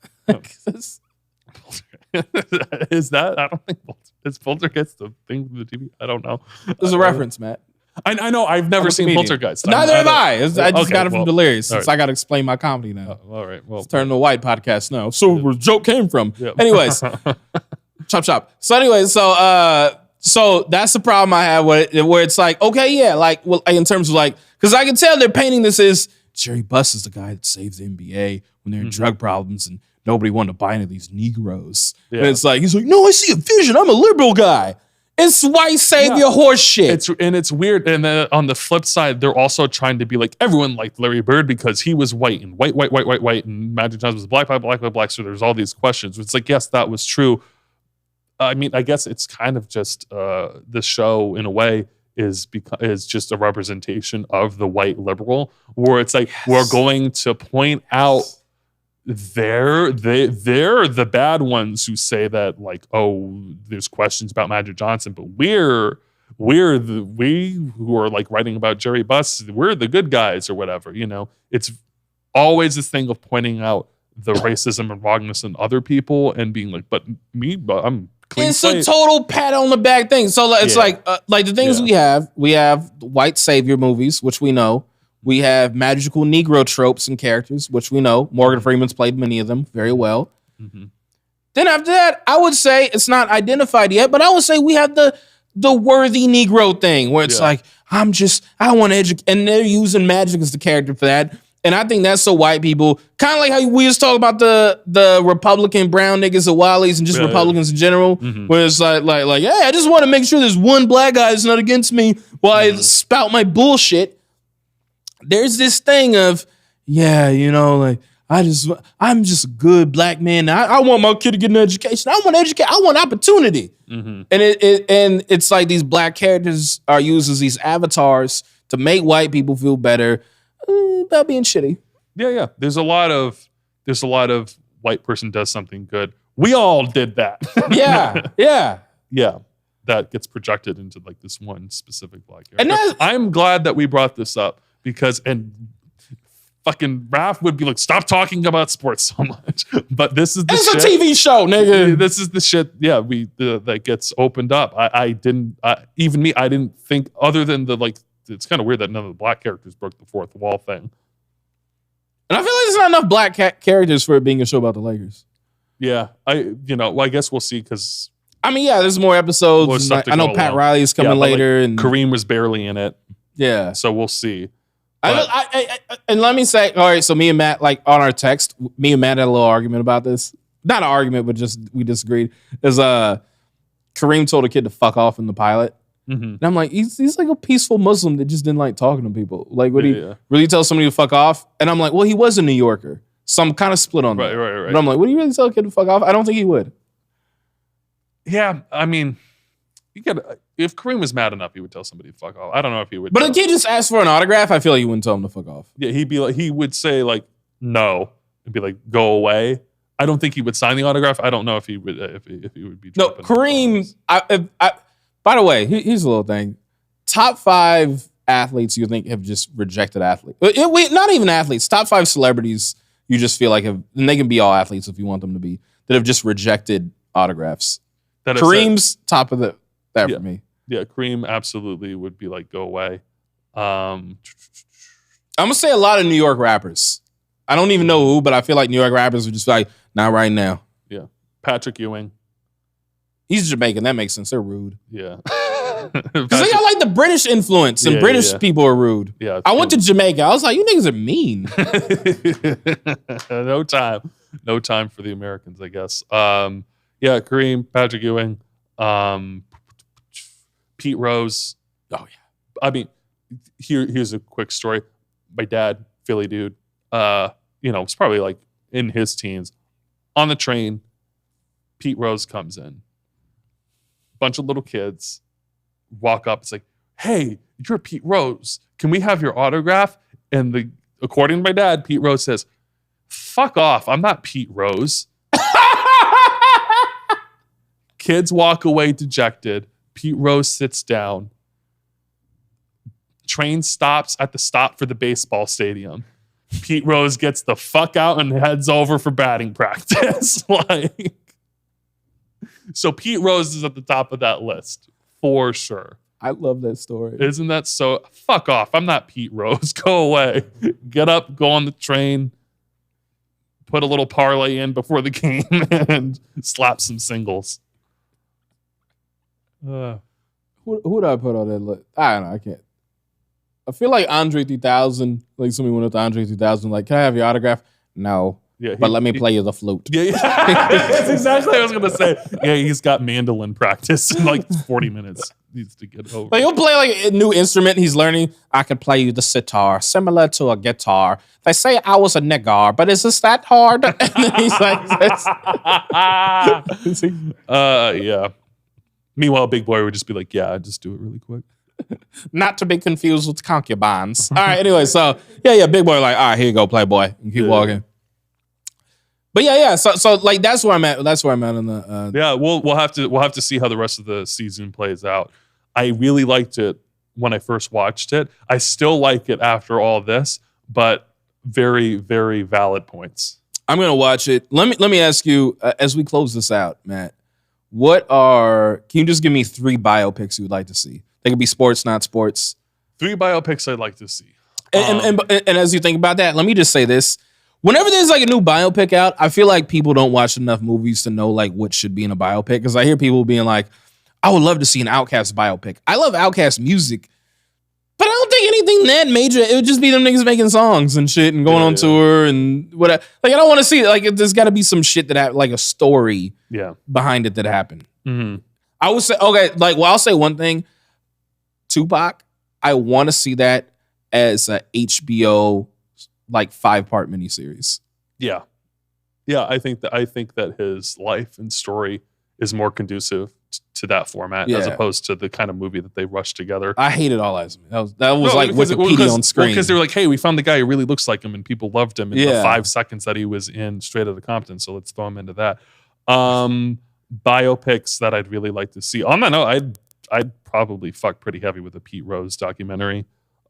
Is that? I don't think is poltergeist the thing from the TV? I don't know. There's a reference, Matt. I know. I've never seen Poltergeist. Neither have I. I just got it from Delirious. Right. I got to explain my comedy now. All right. Well, it's turning to a white podcast now. So where the joke came from. Yep. Anyways, chop. So anyways, so that's the problem I have with it, where it's like, okay, yeah, like, well, in terms of like, because I can tell they're painting this as Jerry Buss is the guy that saved the NBA when they're in drug problems and nobody wanted to buy into these Negroes. Yeah. And it's like, he's like, no, I see a vision. I'm a liberal guy. It's white savior horse shit. It's weird. And then on the flip side, they're also trying to be like, everyone liked Larry Bird because he was white and white, and Magic Johnson was black. So there's all these questions. It's like, yes, that was true. I mean, I guess it's kind of just the show in a way is just a representation of the white liberal, where it's like, we're going to point out they're the bad ones who say that, like, oh, there's questions about Magic Johnson, but we who are like writing about Jerry Buss, we're the good guys or whatever. You know, it's always this thing of pointing out the racism and wrongness in other people and being like, but I'm clean it's slate. a total pat on the back thing. So it's like the things we have white savior movies, which we know. We have magical Negro tropes and characters, which we know. Morgan Freeman's played many of them very well. Mm-hmm. Then after that, I would say it's not identified yet, but I would say we have the worthy Negro thing, where it's like, I want to educate, and they're using magic as the character for that. And I think that's so white people, kind of like how we just talk about the Republican brown niggas at Wally's and just Republicans in general, where it's like, yeah, I just want to make sure there's one black guy that's not against me while I spout my bullshit. There's this thing of, like, I'm just a good black man. I want my kid to get an education. I want opportunity. Mm-hmm. And it's like these black characters are used as these avatars to make white people feel better about being shitty. Yeah. There's a lot of white person does something good. We all did that. Yeah. That gets projected into like this one specific black character. And I'm glad that we brought this up. Because fucking Raph would be like, stop talking about sports so much. But this is it's a TV show, nigga. This is the shit. Yeah, that gets opened up. I didn't think, other than it's kind of weird that none of the black characters broke the fourth wall thing. And I feel like there's not enough black characters for it being a show about the Lakers. Yeah, I guess we'll see, because there's more episodes. I know Pat Riley is coming later, and Kareem was barely in it. Yeah, so we'll see. And let me say, all right, so me and Matt, like on our text, me and Matt had a little argument about this. Not an argument, but just we disagreed. Is Kareem told a kid to fuck off in the pilot. Mm-hmm. And I'm like, he's like a peaceful Muslim that just didn't like talking to people. Like, would he Yeah. really tell somebody to fuck off? And I'm like, well, he was a New Yorker. So I'm kind of split on that. Right. But I'm like, would he really tell a kid to fuck off? I don't think he would. Yeah, I mean, if Kareem was mad enough, he would tell somebody to fuck off. I don't know if he would. But a kid just asked for an autograph, I feel like you wouldn't tell him to fuck off. Yeah, he would say like no and be like go away. I don't think he would sign the autograph. I don't know if he would if he would be. No, Kareem. By the way, here's a little thing. Top 5 athletes you think have just rejected athletes. Not even athletes. Top 5 celebrities you just feel like have, and they can be all athletes if you want them to be, that have just rejected autographs. Kareem's top of that for me. Yeah, Kareem absolutely would be like, go away. I'm gonna say a lot of New York rappers. I don't even know who, but I feel like New York rappers are just like, not right now. Yeah, Patrick Ewing. He's Jamaican. That makes sense. They're rude. Yeah, because they got like the British influence, and British people are rude. Yeah, I went to Jamaica. I was like, you niggas are mean. No time for the Americans, I guess. Yeah, Kareem, Patrick Ewing, Pete Rose. Oh yeah. I mean, here's a quick story. My dad, Philly dude, it's probably like in his teens. On the train, Pete Rose comes in. Bunch of little kids walk up. It's like, hey, you're Pete Rose. Can we have your autograph? And according to my dad, Pete Rose says, fuck off. I'm not Pete Rose. Kids walk away dejected. Pete Rose sits down. Train stops at the stop for the baseball stadium. Pete Rose gets the fuck out and heads over for batting practice. So Pete Rose is at the top of that list for sure. I love that story. Isn't that so? Fuck off. I'm not Pete Rose. Go away. Get up, go on the train, put a little parlay in before the game and slap some singles. Who would I put on that list? I don't know. I can't. I feel like Andre 3000. Like somebody went up to Andre 3000. Like, can I have your autograph? No. Yeah, but let me play you the flute. Yeah. That's exactly what I was going to say. Yeah, he's got mandolin practice in like 40 minutes. Needs to get over. Like he'll play like a new instrument he's learning. I can play you the sitar, similar to a guitar. They say I was a nigger, but is this that hard? And then he's like, yeah. Meanwhile, Big Boy would just be like, yeah, just do it really quick. Not to be confused with concubines. All right, anyway, so yeah, Big Boy like, all right, here you go, Playboy. And keep walking. But yeah. So like that's where I'm at. That's where I'm at in the. Yeah, we'll have to see how the rest of the season plays out. I really liked it when I first watched it. I still like it after all this, but very, very valid points. I'm gonna watch it. Let me ask you as we close this out, Matt. Can you just give me 3 biopics you would like to see? They could be sports, not sports. 3 biopics I'd like to see. And as you think about that, let me just say this. Whenever there's like a new biopic out, I feel like people don't watch enough movies to know like what should be in a biopic. Because I hear people being like, I would love to see an Outkast biopic. I love Outkast music. But I don't think anything that major. It would just be them niggas making songs and shit and going on tour and whatever. Like I don't want to see like there's got to be some shit that have like a story behind it that happened. Mm-hmm. I would say I'll say one thing. Tupac, I want to see that as a HBO like 5-part miniseries. Yeah. I think that his life and story is more conducive to that format as opposed to the kind of movie that they rushed together. I hated All Eyes on Me. That was like Wikipedia on screen. Because they were like, hey, we found the guy who really looks like him and people loved him in the 5 seconds that he was in Straight Outta Compton. So let's throw him into that. Biopics that I'd really like to see. On that note, I'd probably fuck pretty heavy with a Pete Rose documentary.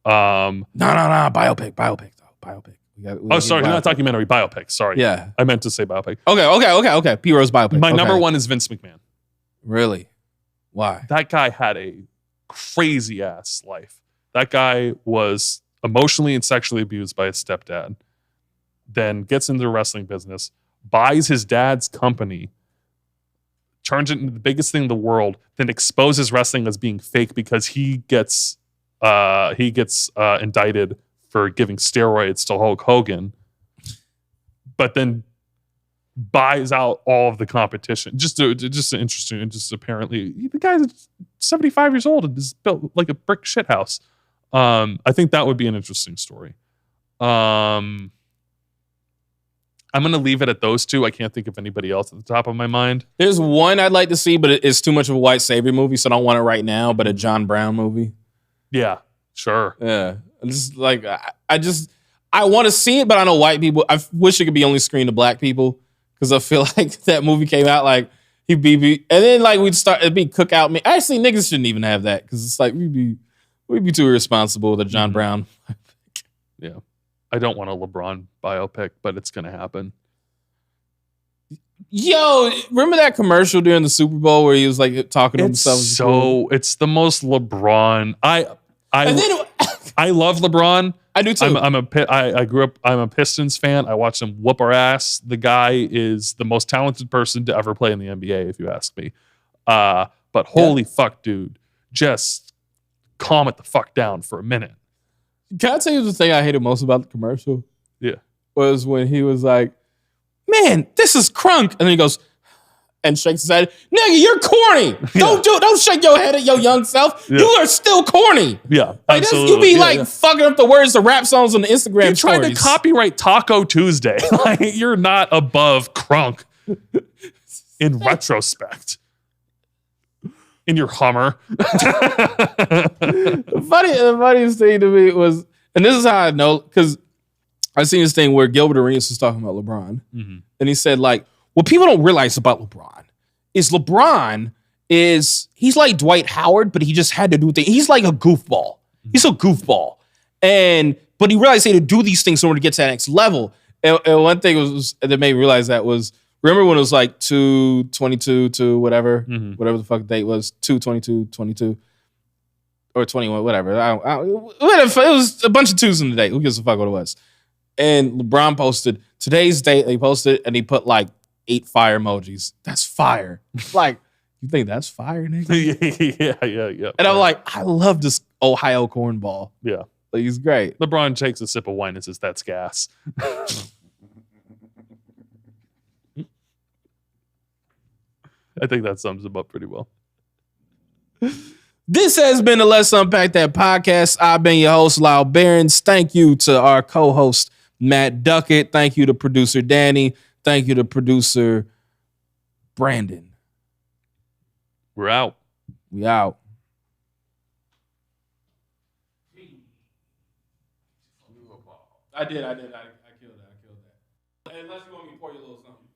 No, biopic though. Biopic. Sorry, not documentary, biopic. Sorry. Yeah. I meant to say biopic. Okay. Pete Rose biopic. My number 1 is Vince McMahon. Really? Why? That guy had a crazy ass life. That guy was emotionally and sexually abused by his stepdad, then gets into the wrestling business, buys his dad's company, turns it into the biggest thing in the world, then exposes wrestling as being fake because he gets indicted for giving steroids to Hulk Hogan, but then buys out all of the competition. Just interesting. And just apparently the guy's 75 years old and is built like a brick shit house. I think that would be an interesting story. I'm going to leave it at those two. I can't think of anybody else at the top of my mind. There's one I'd like to see, but it's too much of a white savior movie, so I don't want it right now, but a John Brown movie. Yeah, sure. Yeah. Just like, I want to see it, but I know white people, I wish it could be only screened to black people, because I feel like that movie came out like, and then like it'd be cookout. Actually, niggas shouldn't even have that, because it's like, we'd be too irresponsible with a John Brown. Yeah. I don't want a LeBron biopic, but it's going to happen. Yo, remember that commercial during the Super Bowl where he was like talking to himself? It's the most LeBron. I love LeBron. I do too. I grew up. I'm a Pistons fan. I watched him whoop our ass. The guy is the most talented person to ever play in the NBA, if you ask me. But holy fuck, dude, just calm it the fuck down for a minute. Can I tell you the thing I hated most about the commercial? Yeah, was when he was like, "Man, this is crunk," and then he goes and shakes his head. "Nigga, you're corny. Don't shake your head at your young self. Yeah. You are still corny." Yeah, like, absolutely. You be fucking up the words to rap songs on the Instagram. You're trying to copyright Taco Tuesday. Like, you're not above crunk. In retrospect, in your Hummer. The funniest thing to me was, and this is how I know, because I seen this thing where Gilbert Arenas was talking about LeBron, and he said, like, what people don't realize about LeBron is he's like Dwight Howard, but he just had to do things. He's like a goofball. He's a goofball, but he realized he had to do these things in order to get to that next level. And one thing was that made me realize that was, remember when it was like 2/22 to whatever the fuck the date was, 2/22/22 or 21, whatever. It was a bunch of twos in the date. Who gives a fuck what it was? And LeBron posted today's date. He posted and he put like 8 fire emojis. That's fire. Like, you think that's fire, nigga? yeah. And I'm like, I love this Ohio cornball. Yeah, like, he's great. LeBron takes a sip of wine and says, "That's gas." I think that sums him up pretty well. This has been the Let's Unpack That podcast. I've been your host, Lyall Behrens. Thank you to our co-host, Matt Duckett. Thank you to producer Danny. Thank you to producer Brandon. We're out. We out. I did. I killed that. Unless you want me to pour you a little something.